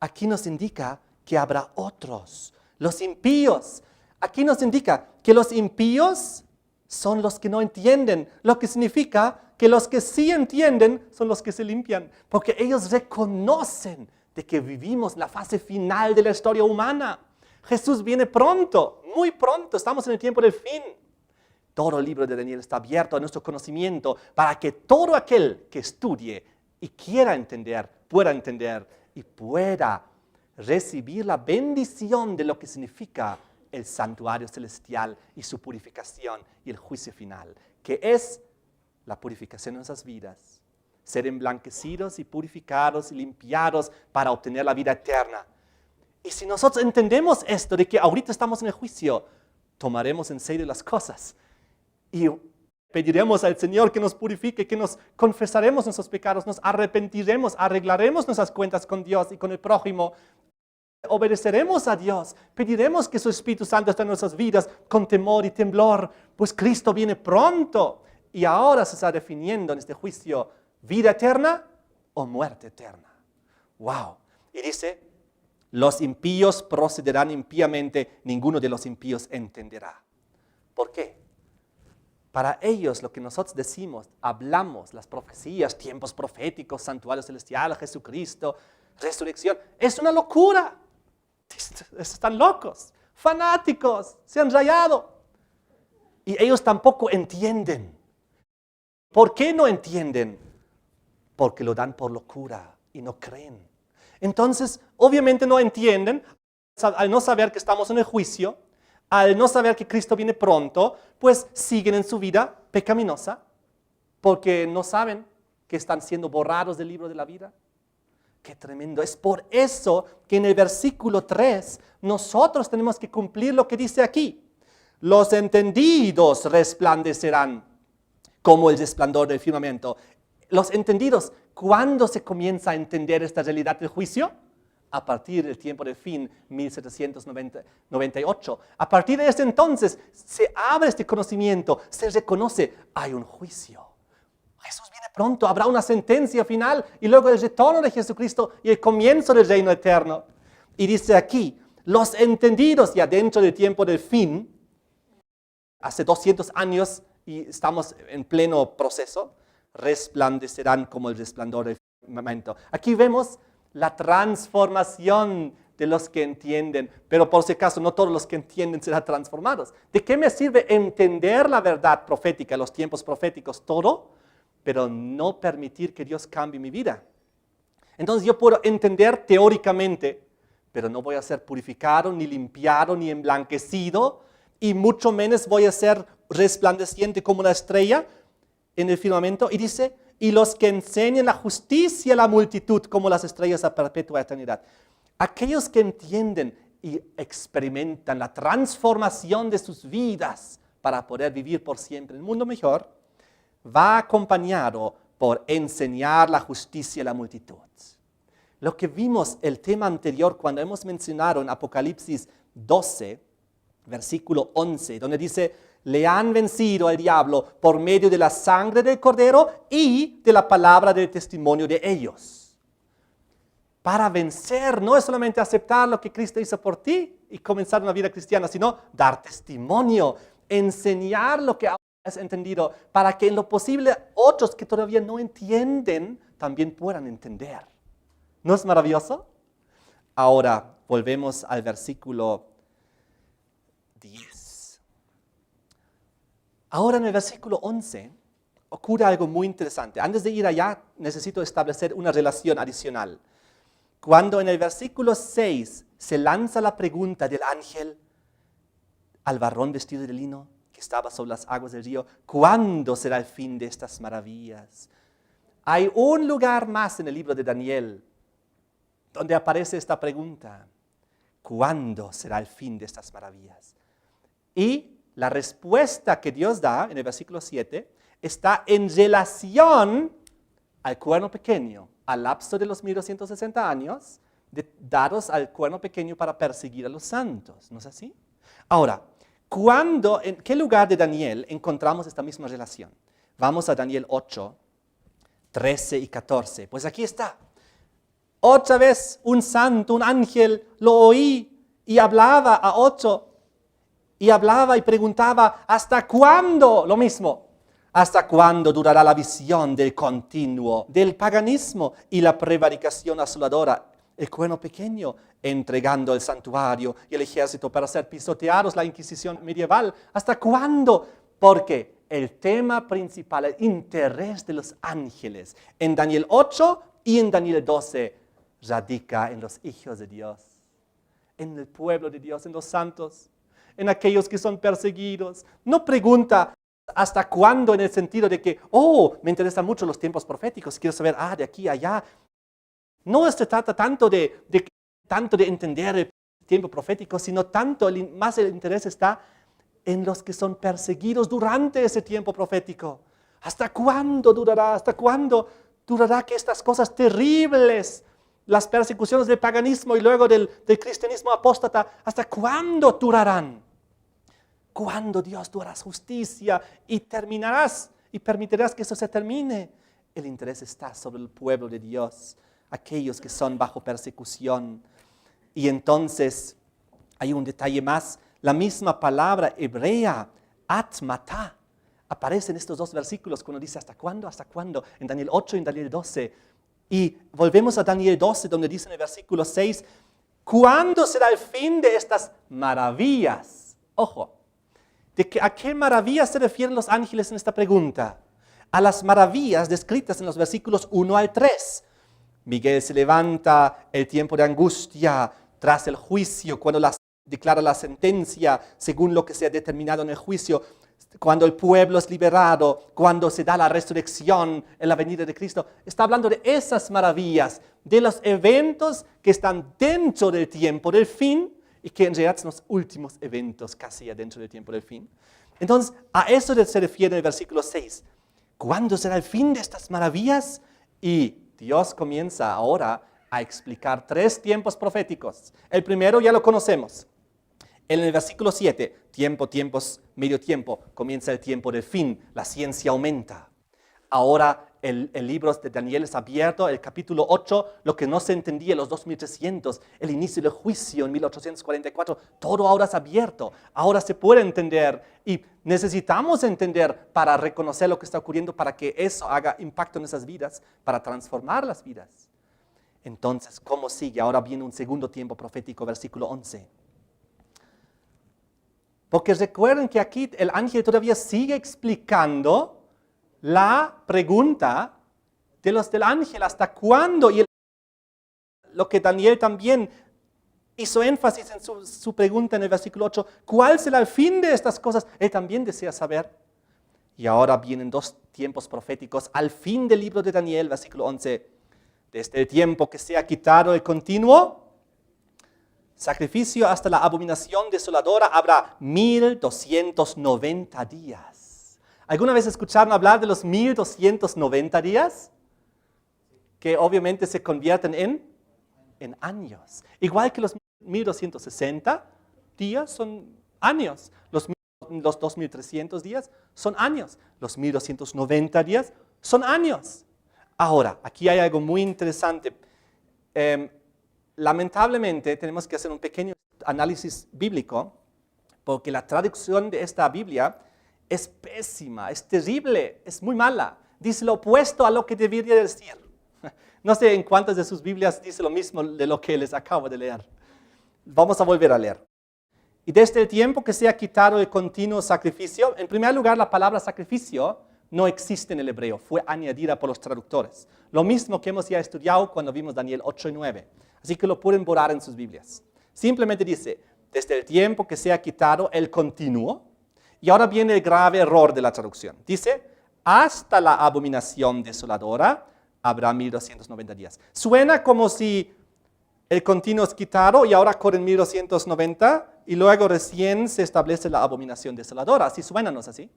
aquí nos indica que habrá otros, los impíos. Aquí nos indica que los impíos son los que no entienden, lo que significa que los que sí entienden son los que se limpian, porque ellos reconocen de que vivimos la fase final de la historia humana. Jesús viene pronto, muy pronto, estamos en el tiempo del fin. Todo el libro de Daniel está abierto a nuestro conocimiento para que todo aquel que estudie y quiera entender, pueda entender y pueda recibir la bendición de lo que significa el santuario celestial y su purificación y el juicio final, que es la purificación de nuestras vidas. Ser emblanquecidos y purificados y limpiados para obtener la vida eterna. Y si nosotros entendemos esto de que ahorita estamos en el juicio, tomaremos en serio las cosas y pediremos al Señor que nos purifique, que nos confesaremos nuestros pecados, nos arrepentiremos, arreglaremos nuestras cuentas con Dios y con el prójimo, obedeceremos a Dios, pediremos que su Espíritu Santo esté en nuestras vidas con temor y temblor, pues Cristo viene pronto y ahora se está definiendo en este juicio vida eterna o muerte eterna. ¡Wow! Y dice, los impíos procederán impíamente, ninguno de los impíos entenderá. ¿Por qué? Para ellos lo que nosotros decimos, hablamos, las profecías, tiempos proféticos, santuario celestial, Jesucristo, resurrección, es una locura. Están locos, fanáticos, se han rayado. Y ellos tampoco entienden. ¿Por qué no entienden? Porque lo dan por locura y no creen. Entonces, obviamente no entienden, al no saber que estamos en el juicio, al no saber que Cristo viene pronto, pues siguen en su vida pecaminosa, porque no saben que están siendo borrados del libro de la vida. ¡Qué tremendo! Es por eso que en el versículo 3 nosotros tenemos que cumplir lo que dice aquí. Los entendidos resplandecerán como el resplandor del firmamento. Los entendidos, ¿cuándo se comienza a entender esta realidad del juicio? A partir del tiempo del fin, 1798. A partir de ese entonces se abre este conocimiento, se reconoce, hay un juicio. Jesús viene pronto, habrá una sentencia final y luego el retorno de Jesucristo y el comienzo del reino eterno. Y dice aquí, los entendidos ya dentro del tiempo del fin, hace 200 años y estamos en pleno proceso, resplandecerán como el resplandor del firmamento. Aquí vemos la transformación de los que entienden, pero por si acaso no todos los que entienden serán transformados. ¿De qué me sirve entender la verdad profética, los tiempos proféticos, todo, pero no permitir que Dios cambie mi vida? Entonces yo puedo entender teóricamente, pero no voy a ser purificado, ni limpiado, ni emblanquecido, y mucho menos voy a ser resplandeciente como una estrella en el firmamento. Y dice, y los que enseñan la justicia a la multitud como las estrellas a perpetua eternidad. Aquellos que entienden y experimentan la transformación de sus vidas para poder vivir por siempre en un mundo mejor, va acompañado por enseñar la justicia a la multitud. Lo que vimos el tema anterior cuando hemos mencionado en Apocalipsis 12, versículo 11, donde dice, le han vencido al diablo por medio de la sangre del Cordero y de la palabra del testimonio de ellos. Para vencer no es solamente aceptar lo que Cristo hizo por ti y comenzar una vida cristiana, sino dar testimonio, enseñar lo que has entendido, para que en lo posible otros que todavía no entienden también puedan entender. ¿No es maravilloso? Ahora volvemos al versículo 10. Ahora en el versículo 11 ocurre algo muy interesante. Antes de ir allá necesito establecer una relación adicional. Cuando en el versículo 6 se lanza la pregunta del ángel al varón vestido de lino que estaba sobre las aguas del río, ¿cuándo será el fin de estas maravillas? Hay un lugar más en el libro de Daniel donde aparece esta pregunta. ¿Cuándo será el fin de estas maravillas? Y la respuesta que Dios da en el versículo 7 está en relación al cuerno pequeño, al lapso de los 1260 años dados al cuerno pequeño para perseguir a los santos. ¿No es así? Ahora, ¿en qué lugar de Daniel encontramos esta misma relación? Vamos a Daniel 8, 13 y 14. Pues aquí está. Otra vez un santo, un ángel, lo oí y hablaba a 8. Y hablaba y preguntaba, ¿hasta cuándo? Lo mismo. ¿Hasta cuándo durará la visión del continuo, del paganismo y la prevaricación asoladora? El cuerno pequeño, entregando el santuario y el ejército para ser pisoteados, la Inquisición medieval. ¿Hasta cuándo Porque el tema principal, el interés de los ángeles en Daniel 8 y en Daniel 12 radica en los hijos de Dios, en el pueblo de Dios, en los santos, en aquellos que son perseguidos. No pregunta hasta cuándo en el sentido de que, me interesan mucho los tiempos proféticos, quiero saber, de aquí a allá. No se trata tanto de entender el tiempo profético, sino más el interés está en los que son perseguidos durante ese tiempo profético. ¿Hasta cuándo durará? ¿Hasta cuándo durará que estas cosas terribles, las persecuciones del paganismo y luego del cristianismo apóstata, hasta cuándo durarán? ¿Cuándo Dios tú harás justicia y terminarás y permitirás que eso se termine? El interés está sobre el pueblo de Dios, aquellos que son bajo persecución. Y entonces hay un detalle más. La misma palabra hebrea, atmata, aparece en estos dos versículos cuando dice ¿hasta cuándo? ¿Hasta cuándo? En Daniel 8 y en Daniel 12. Y volvemos a Daniel 12 donde dice en el versículo 6, ¿cuándo será el fin de estas maravillas? Ojo, ¿a qué maravillas se refieren los ángeles en esta pregunta? A las maravillas descritas en los versículos 1 al 3. Miguel se levanta, el tiempo de angustia, tras el juicio, cuando declara la sentencia según lo que se ha determinado en el juicio, cuando el pueblo es liberado, cuando se da la resurrección en la venida de Cristo. Está hablando de esas maravillas, de los eventos que están dentro del tiempo del fin y que en realidad son los últimos eventos casi adentro del tiempo del fin. Entonces, a eso se refiere el versículo 6. ¿Cuándo será el fin de estas maravillas? Y Dios comienza ahora a explicar 3 tiempos proféticos. El primero ya lo conocemos. En el versículo 7, tiempos, medio tiempo, comienza el tiempo del fin, la ciencia aumenta. Ahora el libro de Daniel es abierto, el capítulo 8, lo que no se entendía en los 2300, el inicio del juicio en 1844, todo ahora es abierto, ahora se puede entender y necesitamos entender para reconocer lo que está ocurriendo, para que eso haga impacto en esas vidas, para transformar las vidas. Entonces, ¿cómo sigue? Ahora viene un segundo tiempo profético, versículo 11. Porque recuerden que aquí el ángel todavía sigue explicando la pregunta de los del ángel, ¿hasta cuándo? Y lo que Daniel también hizo énfasis en su pregunta en el versículo 8, ¿cuál será el fin de estas cosas? Él también desea saber. Y ahora vienen 2 tiempos proféticos al fin del libro de Daniel, versículo 11. Desde el tiempo que se ha quitado el continuo sacrificio hasta la abominación desoladora habrá 1290 días. ¿Alguna vez escucharon hablar de los 1290 días? Que obviamente se convierten en años. Igual que los 1260 días son años. Los 2300 días son años. Los 1290 días son años. Ahora, aquí hay algo muy interesante. Lamentablemente tenemos que hacer un pequeño análisis bíblico porque la traducción de esta Biblia es pésima, es terrible, es muy mala. Dice lo opuesto a lo que debería decir. No sé en cuántas de sus Biblias dice lo mismo de lo que les acabo de leer. Vamos a volver a leer. Y desde el tiempo que se ha quitado el continuo sacrificio, en primer lugar la palabra sacrificio no existe en el hebreo, fue añadida por los traductores. Lo mismo que hemos ya estudiado cuando vimos Daniel 8 y 9. Así que lo pueden borrar en sus Biblias. Simplemente dice, desde el tiempo que se ha quitado el continuo, y ahora viene el grave error de la traducción. Dice, hasta la abominación desoladora habrá 1290 días. Suena como si el continuo es quitado y ahora corren 1290 y luego recién se establece la abominación desoladora. Así suena, ¿no es así?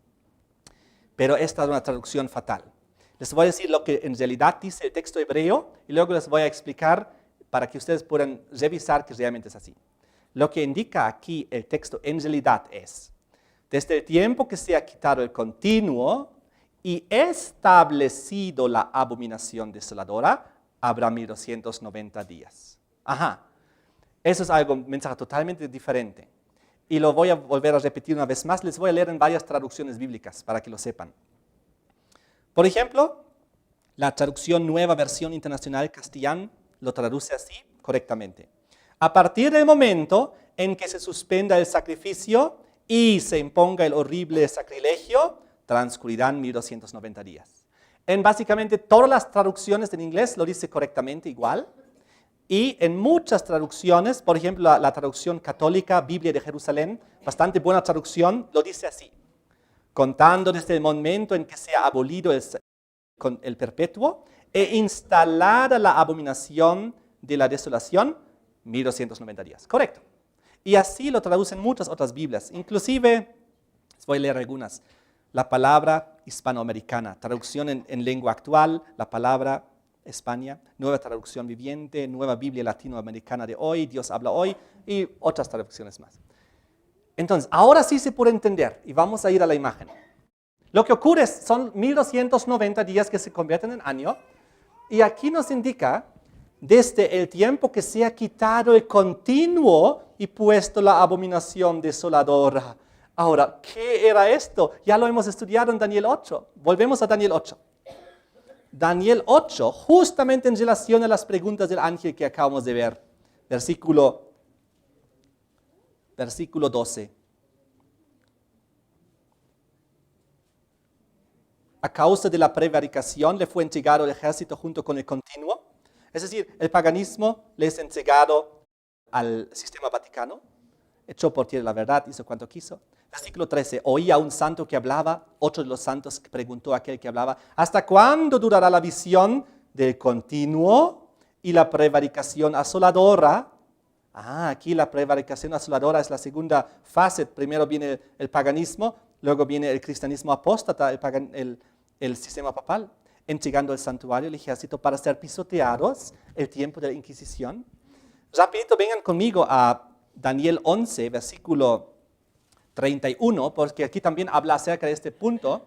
Pero esta es una traducción fatal. Les voy a decir lo que en realidad dice el texto hebreo y luego les voy a explicar para que ustedes puedan revisar que realmente es así. Lo que indica aquí el texto en realidad es, desde el tiempo que se ha quitado el continuo y establecido la abominación desoladora, habrá 1290 días. Ajá, eso es algo, un mensaje totalmente diferente. Y lo voy a volver a repetir una vez más, les voy a leer en varias traducciones bíblicas para que lo sepan. Por ejemplo, la traducción Nueva Versión Internacional Castellana lo traduce así correctamente. A partir del momento en que se suspenda el sacrificio y se imponga el horrible sacrilegio, transcurrirán 1290 días. En básicamente todas las traducciones en inglés lo dice correctamente igual. Y en muchas traducciones, por ejemplo, la traducción católica, Biblia de Jerusalén, bastante buena traducción, lo dice así: contando desde el momento en que sea abolido el perpetuo e instalada la abominación de la desolación, 1290 días. Correcto. Y así lo traducen muchas otras Biblias. Inclusive, les voy a leer algunas. La palabra hispanoamericana, traducción en lengua actual, la palabra España, Nueva Traducción Viviente, Nueva Biblia Latinoamericana de hoy, Dios habla hoy, y otras traducciones más. Entonces, ahora sí se puede entender, y vamos a ir a la imagen. Lo que ocurre son 1290 días que se convierten en año, y aquí nos indica desde el tiempo que se ha quitado el continuo y puesto la abominación desoladora. Ahora, ¿qué era esto? Ya lo hemos estudiado en Daniel 8. Volvemos a Daniel 8. Daniel 8, justamente en relación a las preguntas del ángel que acabamos de ver. Versículo 12. A causa de la prevaricación le fue entregado el ejército junto con el continuo. Es decir, el paganismo le es entregado al sistema vaticano. Echó por tierra la verdad, hizo cuanto quiso. Versículo 13, oía a un santo que hablaba, otro de los santos preguntó a aquel que hablaba, ¿hasta cuándo durará la visión del continuo y la prevaricación asoladora? Aquí la prevaricación asoladora es la segunda fase. Primero viene el paganismo, luego viene el cristianismo apóstata, el sistema papal, entregando el santuario, el ejército para ser pisoteados, el tiempo de la Inquisición. Rapidito, vengan conmigo a Daniel 11, versículo 31, porque aquí también habla acerca de este punto.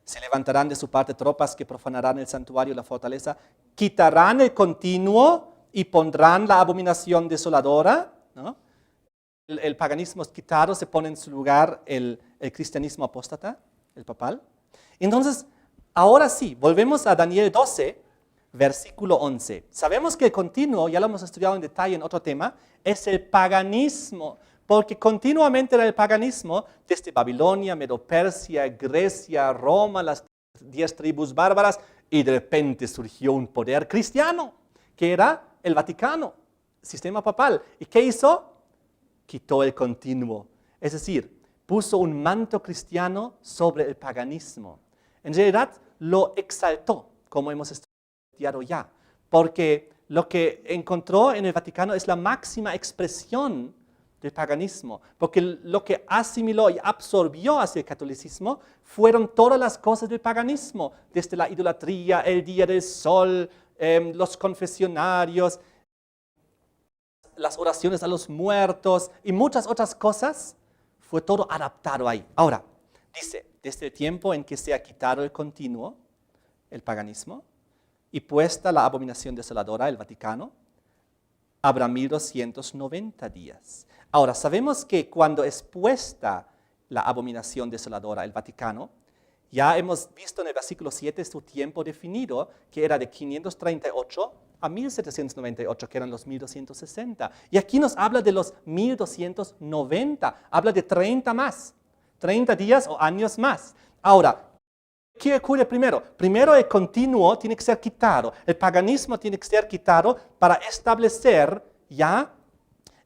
Se levantarán de su parte tropas que profanarán el santuario y la fortaleza, quitarán el continuo y pondrán la abominación desoladora, ¿no? El paganismo es quitado, se pone en su lugar el cristianismo apóstata, el papal. Entonces, ahora sí, volvemos a Daniel 12, versículo 11. Sabemos que el continuo, ya lo hemos estudiado en detalle en otro tema, es el paganismo, porque continuamente era el paganismo desde Babilonia, Medo-Persia, Grecia, Roma, las 10 tribus bárbaras, y de repente surgió un poder cristiano, que era el Vaticano, el sistema papal. ¿Y qué hizo? Quitó el continuo, es decir, puso un manto cristiano sobre el paganismo. En realidad lo exaltó, como hemos estudiado ya, porque lo que encontró en el Vaticano es la máxima expresión del paganismo, porque lo que asimiló y absorbió hacia el catolicismo fueron todas las cosas del paganismo, desde la idolatría, el día del sol, los confesionarios, las oraciones a los muertos y muchas otras cosas, fue todo adaptado ahí. Ahora, dice, desde el tiempo en que se ha quitado el continuo, el paganismo, y puesta la abominación desoladora, el Vaticano, habrá 1290 días. Ahora, sabemos que cuando es puesta la abominación desoladora, el Vaticano, ya hemos visto en el versículo 7 su tiempo definido, que era de 538 a 1798, que eran los 1260. Y aquí nos habla de los 1290, habla de 30 más, 30 días o años más. Ahora, ¿qué ocurre primero? Primero el continuo tiene que ser quitado, el paganismo tiene que ser quitado para establecer ya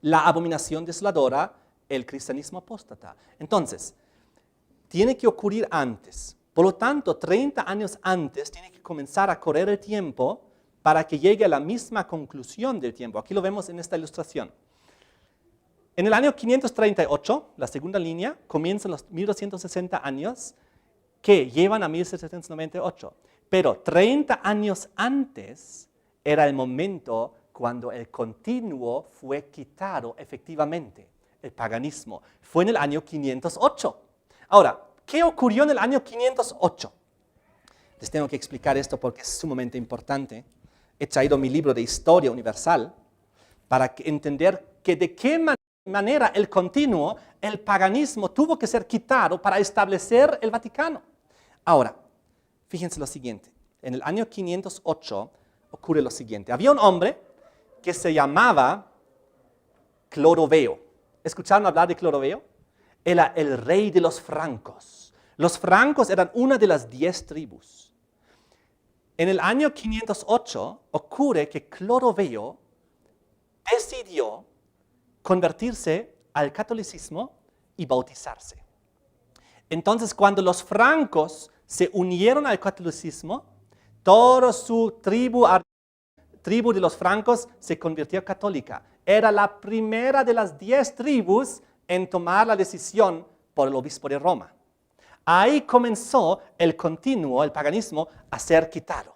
la abominación desoladora, el cristianismo apóstata. Entonces, tiene que ocurrir antes. Por lo tanto, 30 años antes tiene que comenzar a correr el tiempo para que llegue a la misma conclusión del tiempo. Aquí lo vemos en esta ilustración. En el año 538, la segunda línea, comienzan los 1260 años que llevan a 1798. Pero 30 años antes era el momento cuando el continuo fue quitado efectivamente, el paganismo. Fue en el año 508. Ahora, ¿qué ocurrió en el año 508? Les tengo que explicar esto porque es sumamente importante. He traído mi libro de Historia Universal para entender que de qué manera el continuo, el paganismo, tuvo que ser quitado para establecer el Vaticano. Ahora, fíjense lo siguiente. En el año 508 ocurre lo siguiente. Había un hombre que se llamaba Cloroveo. ¿Escucharon hablar de Cloroveo? era el rey de los francos. Los francos eran una de las 10 tribus. En el año 508 ocurre que Cloroveo decidió convertirse al catolicismo y bautizarse. Entonces, cuando los francos se unieron al catolicismo, toda su tribu de los francos se convirtió católica. Era la primera de las 10 tribus en tomar la decisión por el obispo de Roma. Ahí comenzó el paganismo, a ser quitado.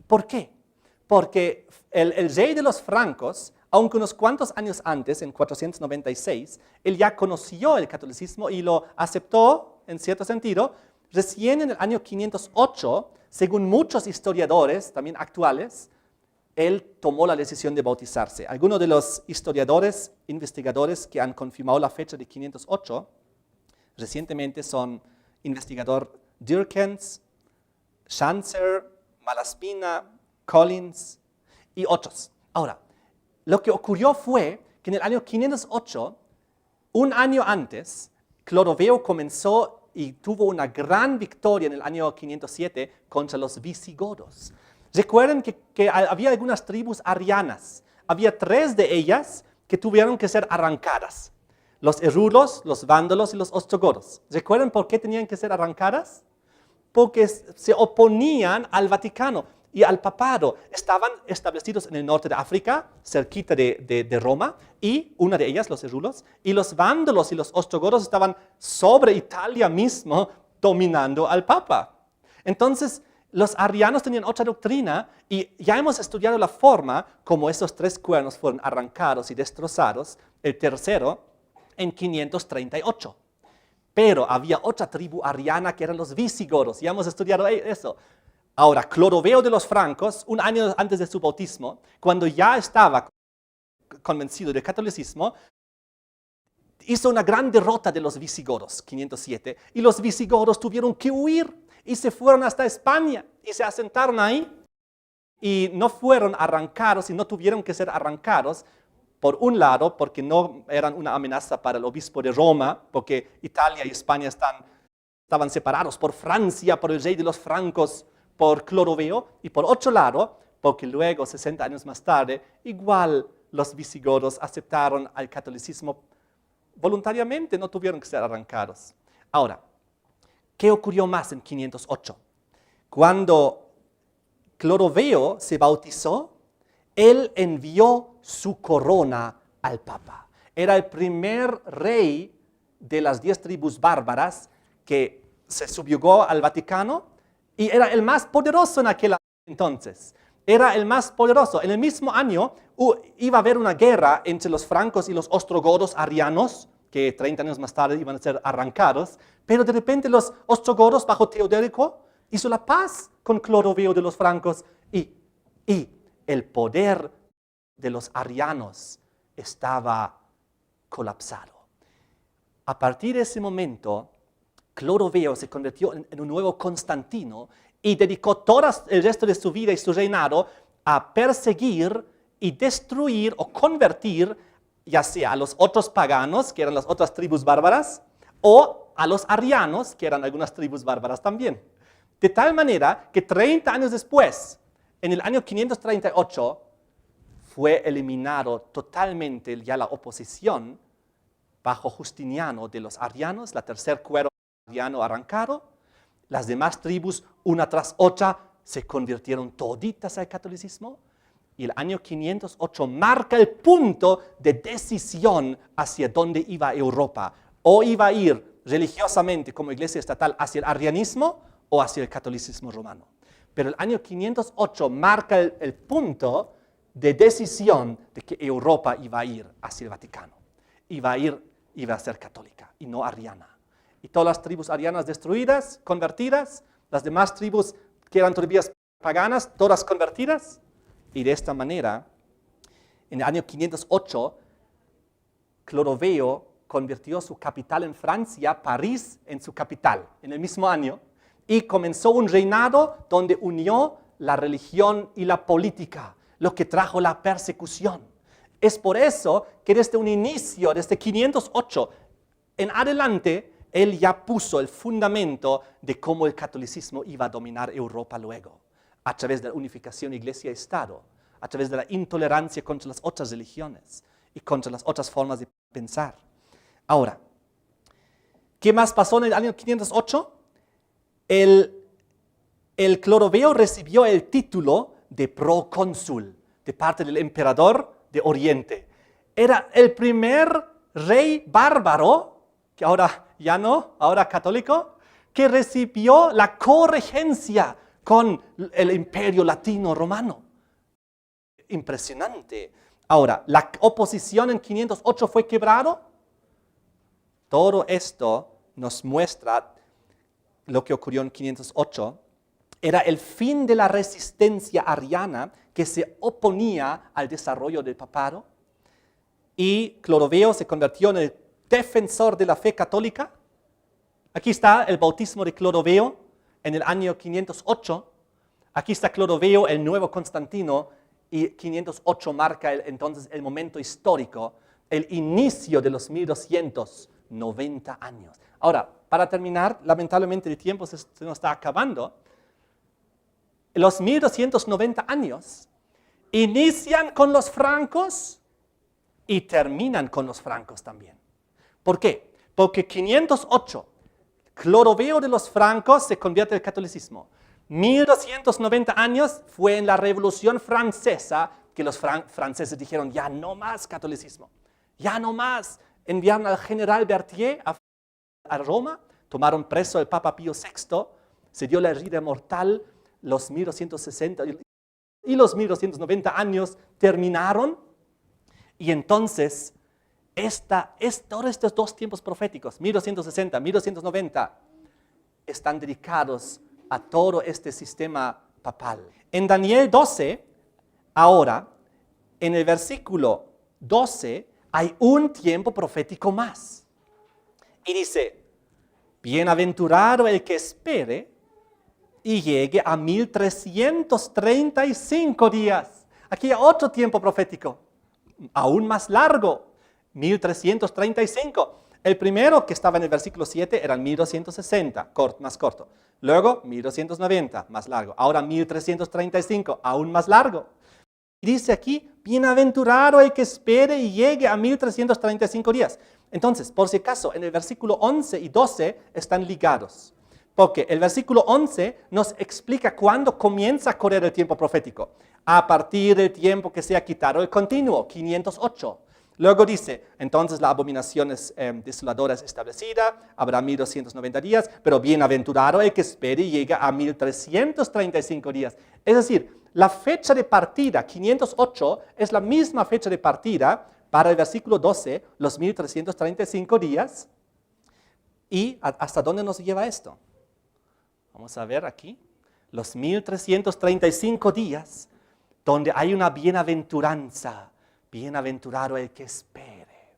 ¿Por qué? Porque el rey de los francos, aunque unos cuantos años antes, en 496, él ya conoció el catolicismo y lo aceptó, en cierto sentido. Recién en el año 508, según muchos historiadores, también actuales, él tomó la decisión de bautizarse. Algunos de los historiadores, investigadores que han confirmado la fecha de 508, recientemente son investigador Dierkens, Schanzer, Malaspina, Collins y otros. Ahora, lo que ocurrió fue que en el año 508, un año antes, Cloroveo comenzó y tuvo una gran victoria en el año 507 contra los visigodos. Recuerden que había algunas tribus arianas. Había 3 de ellas que tuvieron que ser arrancadas. Los erulos, los vándalos y los ostrogodos. ¿Recuerdan por qué tenían que ser arrancadas? Porque se oponían al Vaticano y al papado. Estaban establecidos en el norte de África, cerquita de Roma, y una de ellas, los erulos, y los vándalos y los ostrogodos estaban sobre Italia mismo, dominando al papa. Entonces, los arianos tenían otra doctrina, y ya hemos estudiado la forma como esos 3 cuernos fueron arrancados y destrozados, el tercero en 538. Pero había otra tribu ariana que eran los visigodos, ya hemos estudiado eso. Ahora, Cloroveo de los francos, un año antes de su bautismo, cuando ya estaba convencido del catolicismo, hizo una gran derrota de los visigodos, 507, y los visigodos tuvieron que huir y se fueron hasta España y se asentaron ahí. Y no fueron arrancados y no tuvieron que ser arrancados, por un lado, porque no eran una amenaza para el obispo de Roma, porque Italia y España estaban separados por Francia, por el rey de los francos, por Cloroveo, y por otro lado, porque luego, 60 años más tarde, igual los visigodos aceptaron al catolicismo voluntariamente, no tuvieron que ser arrancados. Ahora, ¿qué ocurrió más en 508? Cuando Cloroveo se bautizó, él envió su corona al papa. Era el primer rey de las 10 tribus bárbaras que se subyugó al Vaticano y era el más poderoso en aquel entonces. Era el más poderoso. En el mismo año iba a haber una guerra entre los francos y los ostrogodos arianos, que 30 años más tarde iban a ser arrancados, pero de repente los ostrogodos bajo Teodorico hizo la paz con Cloroveo de los francos y el poder de los arianos estaba colapsado. A partir de ese momento, Cloroveo se convirtió en un nuevo Constantino y dedicó todo el resto de su vida y su reinado a perseguir y destruir o convertir ya sea a los otros paganos, que eran las otras tribus bárbaras, o a los arianos, que eran algunas tribus bárbaras también. De tal manera que 30 años después, en el año 538, fue eliminado totalmente ya la oposición bajo Justiniano de los arianos, la tercer cuerno ariano arrancado. Las demás tribus, una tras otra, se convirtieron toditas al catolicismo. Y el año 508 marca el punto de decisión hacia dónde iba Europa. O iba a ir religiosamente como iglesia estatal hacia el arrianismo o hacia el catolicismo romano. Pero el año 508 marca el punto de decisión de que Europa iba a ir hacia el Vaticano. Iba a ser católica y no ariana. Y todas las tribus arianas destruidas, convertidas, las demás tribus que eran todavía paganas, todas convertidas. Y de esta manera, en el año 508, Cloroveo convirtió su capital en Francia, París, en su capital, en el mismo año, y comenzó un reinado donde unió la religión y la política, lo que trajo la persecución. Es por eso que desde un inicio, desde 508, en adelante, él ya puso el fundamento de cómo el catolicismo iba a dominar Europa luego, a través de la unificación iglesia-estado, a través de la intolerancia contra las otras religiones y contra las otras formas de pensar. Ahora, ¿qué más pasó en el año 508? El Cloroveo recibió el título de procónsul de parte del emperador de Oriente. Era el primer rey bárbaro, que ahora ya no, ahora católico, que recibió la corregencia con el imperio latino romano. Impresionante. Ahora, ¿la oposición en 508 fue quebrado? Todo esto nos muestra lo que ocurrió en 508. Era el fin de la resistencia ariana que se oponía al desarrollo del papado. Y Cloroveo se convirtió en el defensor de la fe católica. Aquí está el bautismo de Cloroveo en el año 508. Aquí está Cloroveo, el nuevo Constantino, y 508 marca entonces el momento histórico, el inicio de los 1290 años. Ahora, para terminar, lamentablemente el tiempo se nos está acabando. Los 1290 años inician con los francos y terminan con los francos también. ¿Por qué? Porque 508, Cloroveo de los francos se convierte al catolicismo. 1290 años fue en la Revolución Francesa que los franceses dijeron, ya no más catolicismo, ya no más. Enviaron al general Berthier a Roma, tomaron preso al Papa Pío VI, se dio la herida mortal, los 1260 y los 1290 años terminaron, y entonces todos estos dos tiempos proféticos, 1260, 1290, están dedicados a todo este sistema papal. En Daniel 12, ahora, en el versículo 12, hay un tiempo profético más. Y dice, bienaventurado el que espere y llegue a 1335 días. Aquí hay otro tiempo profético, aún más largo, 1335. El primero que estaba en el versículo 7 era 1260, más corto. Luego 1290, más largo. Ahora 1335, aún más largo. Y dice aquí, bienaventurado el que espere y llegue a 1335 días. Entonces, por si acaso, en el versículo 11 y 12 están ligados. Porque el versículo 11 nos explica cuándo comienza a correr el tiempo profético. A partir del tiempo que se ha quitado el continuo, 508. Luego dice, entonces la abominación desoladora es establecida, habrá 1290 días, pero bienaventurado el que espere y llega a 1335 días. Es decir, la fecha de partida, 508, es la misma fecha de partida para el versículo 12, los 1335 días. ¿Y hasta dónde nos lleva esto? Vamos a ver aquí, los 1335 días, donde hay una bienaventuranza. Bienaventurado el que espere.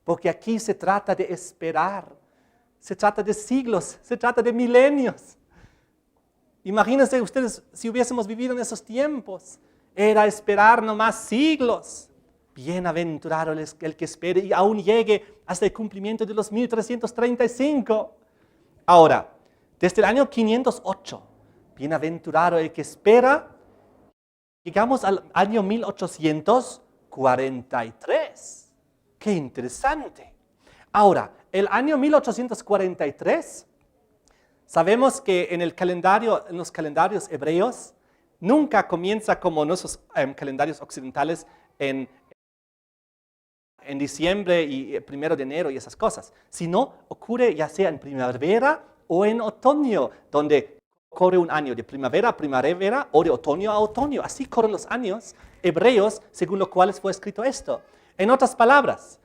Porque aquí se trata de esperar. Se trata de siglos, se trata de milenios. Imagínense ustedes si hubiésemos vivido en esos tiempos. Era esperar nomás siglos. Bienaventurado el que espere y aún llegue hasta el cumplimiento de los 1335. Ahora, desde el año 508, bienaventurado el que espera, llegamos al año 1843. ¡Qué interesante! Ahora, el año 1843, sabemos que en los calendarios hebreos, nunca comienza como nuestros calendarios occidentales en diciembre y 1 de enero y esas cosas, sino ocurre ya sea en primavera o en otoño, donde corre un año de primavera a primavera o de otoño a otoño. Así corren los años hebreos según los cuales fue escrito esto. En otras palabras,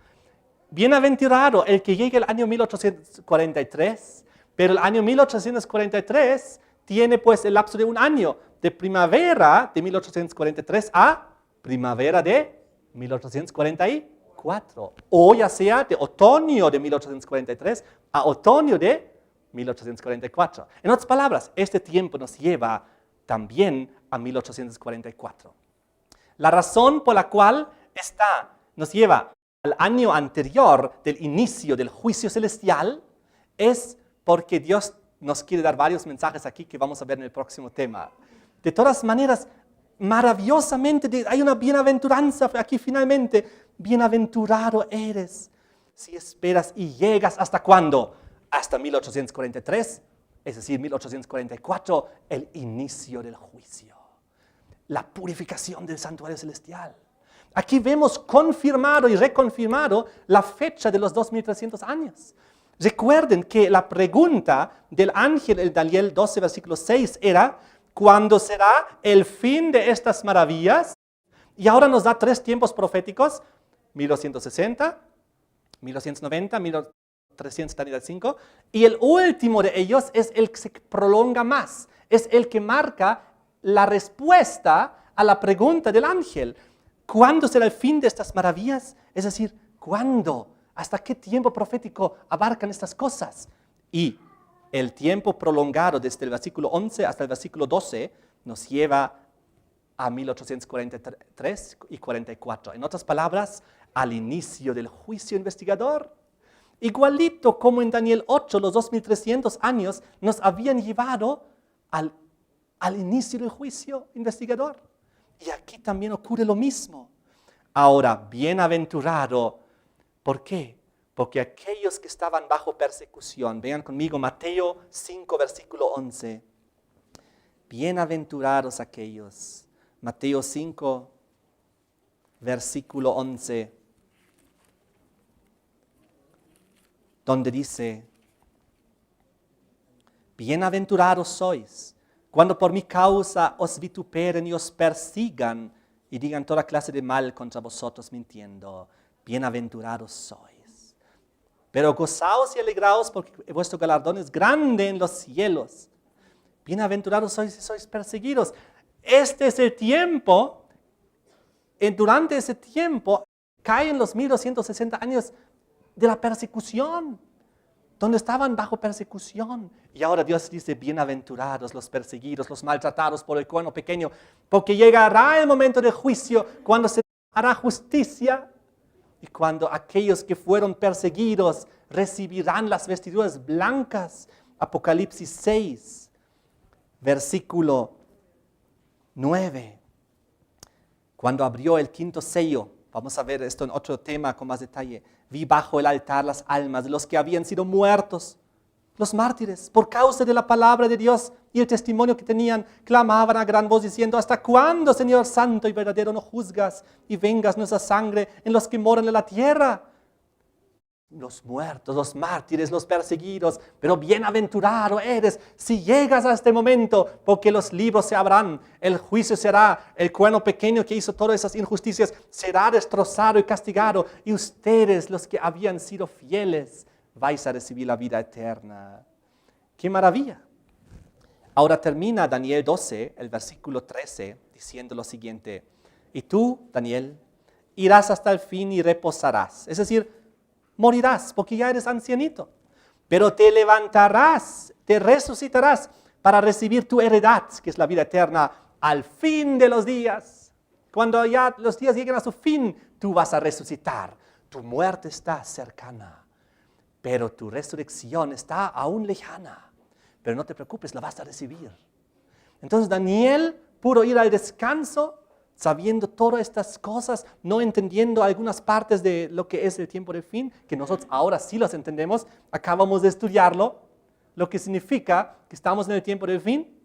bienaventurado el que llegue al año 1843, pero el año 1843 tiene pues el lapso de un año, de primavera de 1843 a primavera de 1844, o ya sea de otoño de 1843 a otoño de 1844. En otras palabras, este tiempo nos lleva también a 1844. La razón por la cual nos lleva al año anterior del inicio del juicio celestial, es porque Dios nos quiere dar varios mensajes aquí que vamos a ver en el próximo tema. De todas maneras, maravillosamente hay una bienaventuranza aquí finalmente. Bienaventurado eres si esperas y llegas ¿hasta cuándo? Hasta 1843, es decir, 1844, el inicio del juicio. La purificación del santuario celestial. Aquí vemos confirmado y reconfirmado la fecha de los 2300 años. Recuerden que la pregunta del ángel en Daniel 12, versículo 6 era, ¿cuándo será el fin de estas maravillas? Y ahora nos da 3 tiempos proféticos, 1260, 1290, 1335, y el último de ellos es el que se prolonga más, es el que marca la respuesta a la pregunta del ángel. ¿Cuándo será el fin de estas maravillas? Es decir, ¿cuándo? ¿Hasta qué tiempo profético abarcan estas cosas? Y el tiempo prolongado desde el versículo 11 hasta el versículo 12 nos lleva a 1843 y 44. En otras palabras, al inicio del juicio investigador. Igualito como en Daniel 8, los 2300 años nos habían llevado al inicio del juicio investigador. Y aquí también ocurre lo mismo. Ahora, bienaventurado, ¿por qué? Porque aquellos que estaban bajo persecución, vean conmigo Mateo 5, versículo 11. Bienaventurados aquellos. Mateo 5, versículo 11. Donde dice, bienaventurados sois, cuando por mi causa os vituperen y os persigan y digan toda clase de mal contra vosotros mintiendo. Bienaventurados sois. Pero gozaos y alegraos porque vuestro galardón es grande en los cielos. Bienaventurados sois y sois perseguidos. Este es el tiempo, durante ese tiempo caen los 1260 años de la persecución, donde estaban bajo persecución. Y ahora Dios dice, bienaventurados los perseguidos, los maltratados por el cuerno pequeño, porque llegará el momento del juicio, cuando se hará justicia, y cuando aquellos que fueron perseguidos recibirán las vestiduras blancas. Apocalipsis 6, versículo 9. Cuando abrió el quinto sello, vamos a ver esto en otro tema con más detalle. Vi bajo el altar las almas de los que habían sido muertos, los mártires, por causa de la palabra de Dios y el testimonio que tenían. Clamaban a gran voz diciendo, ¿hasta cuándo, Señor santo y verdadero, no juzgas y vengas nuestra sangre en los que moran en la tierra? Los muertos, los mártires, los perseguidos, pero bienaventurado eres si llegas a este momento, porque los libros se abrirán, el juicio será, el cuerno pequeño que hizo todas esas injusticias será destrozado y castigado, y ustedes, los que habían sido fieles, vais a recibir la vida eterna. ¡Qué maravilla! Ahora termina Daniel 12, el versículo 13, diciendo lo siguiente, y tú, Daniel, irás hasta el fin y reposarás, es decir, morirás porque ya eres ancianito, pero te levantarás, te resucitarás para recibir tu heredad, que es la vida eterna, al fin de los días. Cuando ya los días lleguen a su fin, tú vas a resucitar. Tu muerte está cercana, pero tu resurrección está aún lejana. Pero no te preocupes, la vas a recibir. Entonces Daniel pudo ir al descanso sabiendo todas estas cosas, no entendiendo algunas partes de lo que es el tiempo del fin, que nosotros ahora sí los entendemos, acabamos de estudiarlo, lo que significa que estamos en el tiempo del fin,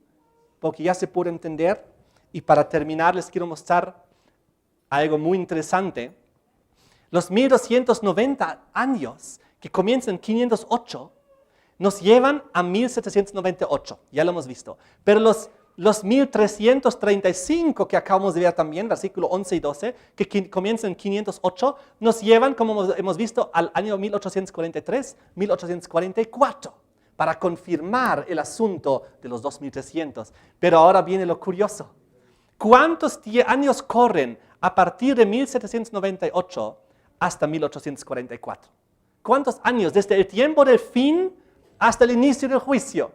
porque ya se puede entender. Y para terminar les quiero mostrar algo muy interesante. Los 1290 años que comienzan en 508 nos llevan a 1798, ya lo hemos visto, pero los 1335 que acabamos de ver también, versículo 11 y 12, que comienzan en 508, nos llevan, como hemos visto, al año 1843, 1844, para confirmar el asunto de los 2300. Pero ahora viene lo curioso. ¿Cuántos años corren a partir de 1798 hasta 1844? ¿Cuántos años desde el tiempo del fin hasta el inicio del juicio?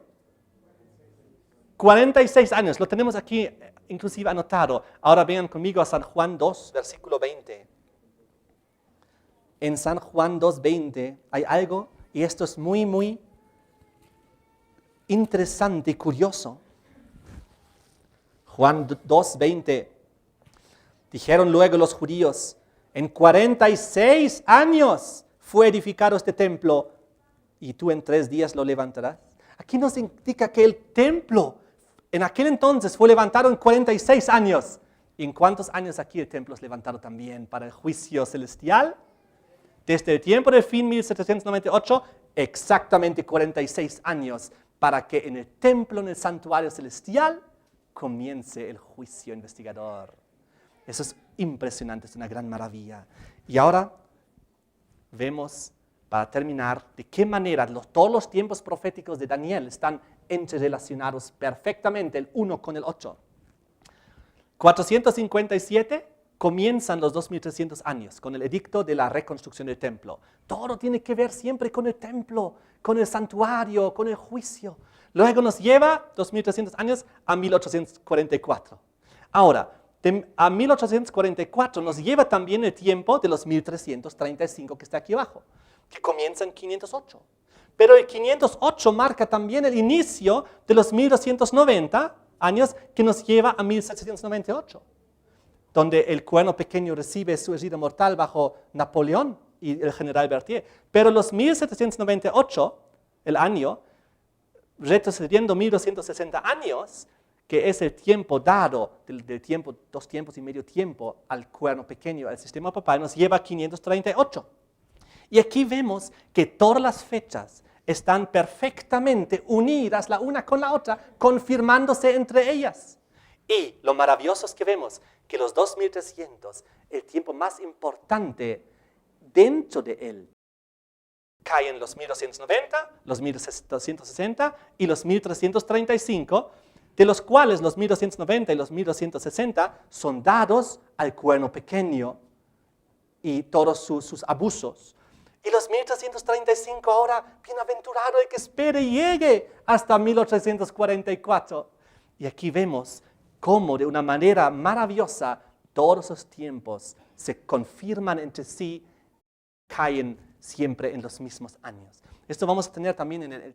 46 años, lo tenemos aquí inclusive anotado. Ahora vean conmigo a San Juan 2, versículo 20. en San Juan 2:20 hay algo, y esto es muy, muy interesante y curioso. Juan 2:20, dijeron luego los judíos, en 46 años fue edificado este templo, y tú en 3 días lo levantarás. Aquí nos indica que el templo en aquel entonces fue levantado en 46 años. ¿Y en cuántos años aquí el templo es levantado también para el juicio celestial? Desde el tiempo del fin 1798, exactamente 46 años para que en el templo, en el santuario celestial, comience el juicio investigador. Eso es impresionante, es una gran maravilla. Y ahora vemos, para terminar, de qué manera todos los tiempos proféticos de Daniel están interrelacionados perfectamente el uno con el otro. 457 comienzan los 2300 años con el edicto de la reconstrucción del templo. Todo tiene que ver siempre con el templo, con el santuario, con el juicio. Luego nos lleva 2300 años a 1844. Ahora, a 1844 nos lleva también el tiempo de los 1335 que está aquí abajo, que comienza en 508. Pero el 508 marca también el inicio de los 1290 años que nos lleva a 1798, donde el cuerno pequeño recibe su herida mortal bajo Napoleón y el general Berthier. Pero los 1798, el año, retrocediendo 1260 años, que es el tiempo dado, del tiempo, 2 tiempos y medio tiempo al cuerno pequeño, al sistema papal, nos lleva a 538. Y aquí vemos que todas las fechas están perfectamente unidas la una con la otra, confirmándose entre ellas. Y lo maravilloso es que vemos que los 2300, el tiempo más importante dentro de él, caen los 1290, los 1260 y los 1335, de los cuales los 1290 y los 1260 son dados al cuerno pequeño y todos sus abusos. Y los 1335 ahora, bienaventurado el que espere y llegue hasta 1844. Y aquí vemos cómo de una manera maravillosa todos esos tiempos se confirman entre sí, caen siempre en los mismos años. Esto vamos a tener también en el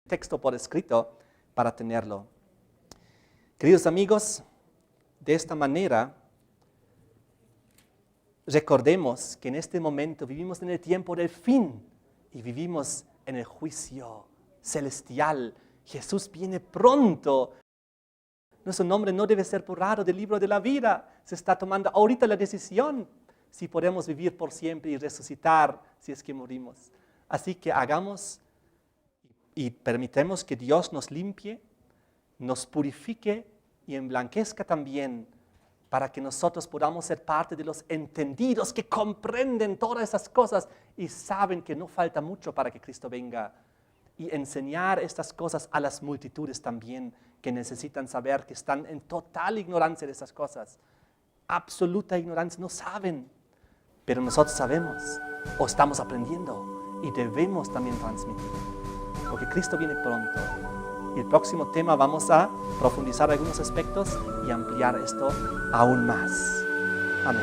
texto por escrito para tenerlo. Queridos amigos, de esta manera recordemos que en este momento vivimos en el tiempo del fin y vivimos en el juicio celestial. Jesús viene pronto. Nuestro nombre no debe ser borrado del libro de la vida. Se está tomando ahorita la decisión si podemos vivir por siempre y resucitar si es que morimos. Así que hagamos y permitamos que Dios nos limpie, nos purifique y emblanquezca también, para que nosotros podamos ser parte de los entendidos que comprenden todas esas cosas y saben que no falta mucho para que Cristo venga, y enseñar estas cosas a las multitudes también que necesitan saber, que están en total ignorancia de esas cosas, absoluta ignorancia, no saben, pero nosotros sabemos o estamos aprendiendo y debemos también transmitir, porque Cristo viene pronto. Y el próximo tema vamos a profundizar algunos aspectos y ampliar esto aún más. Amén.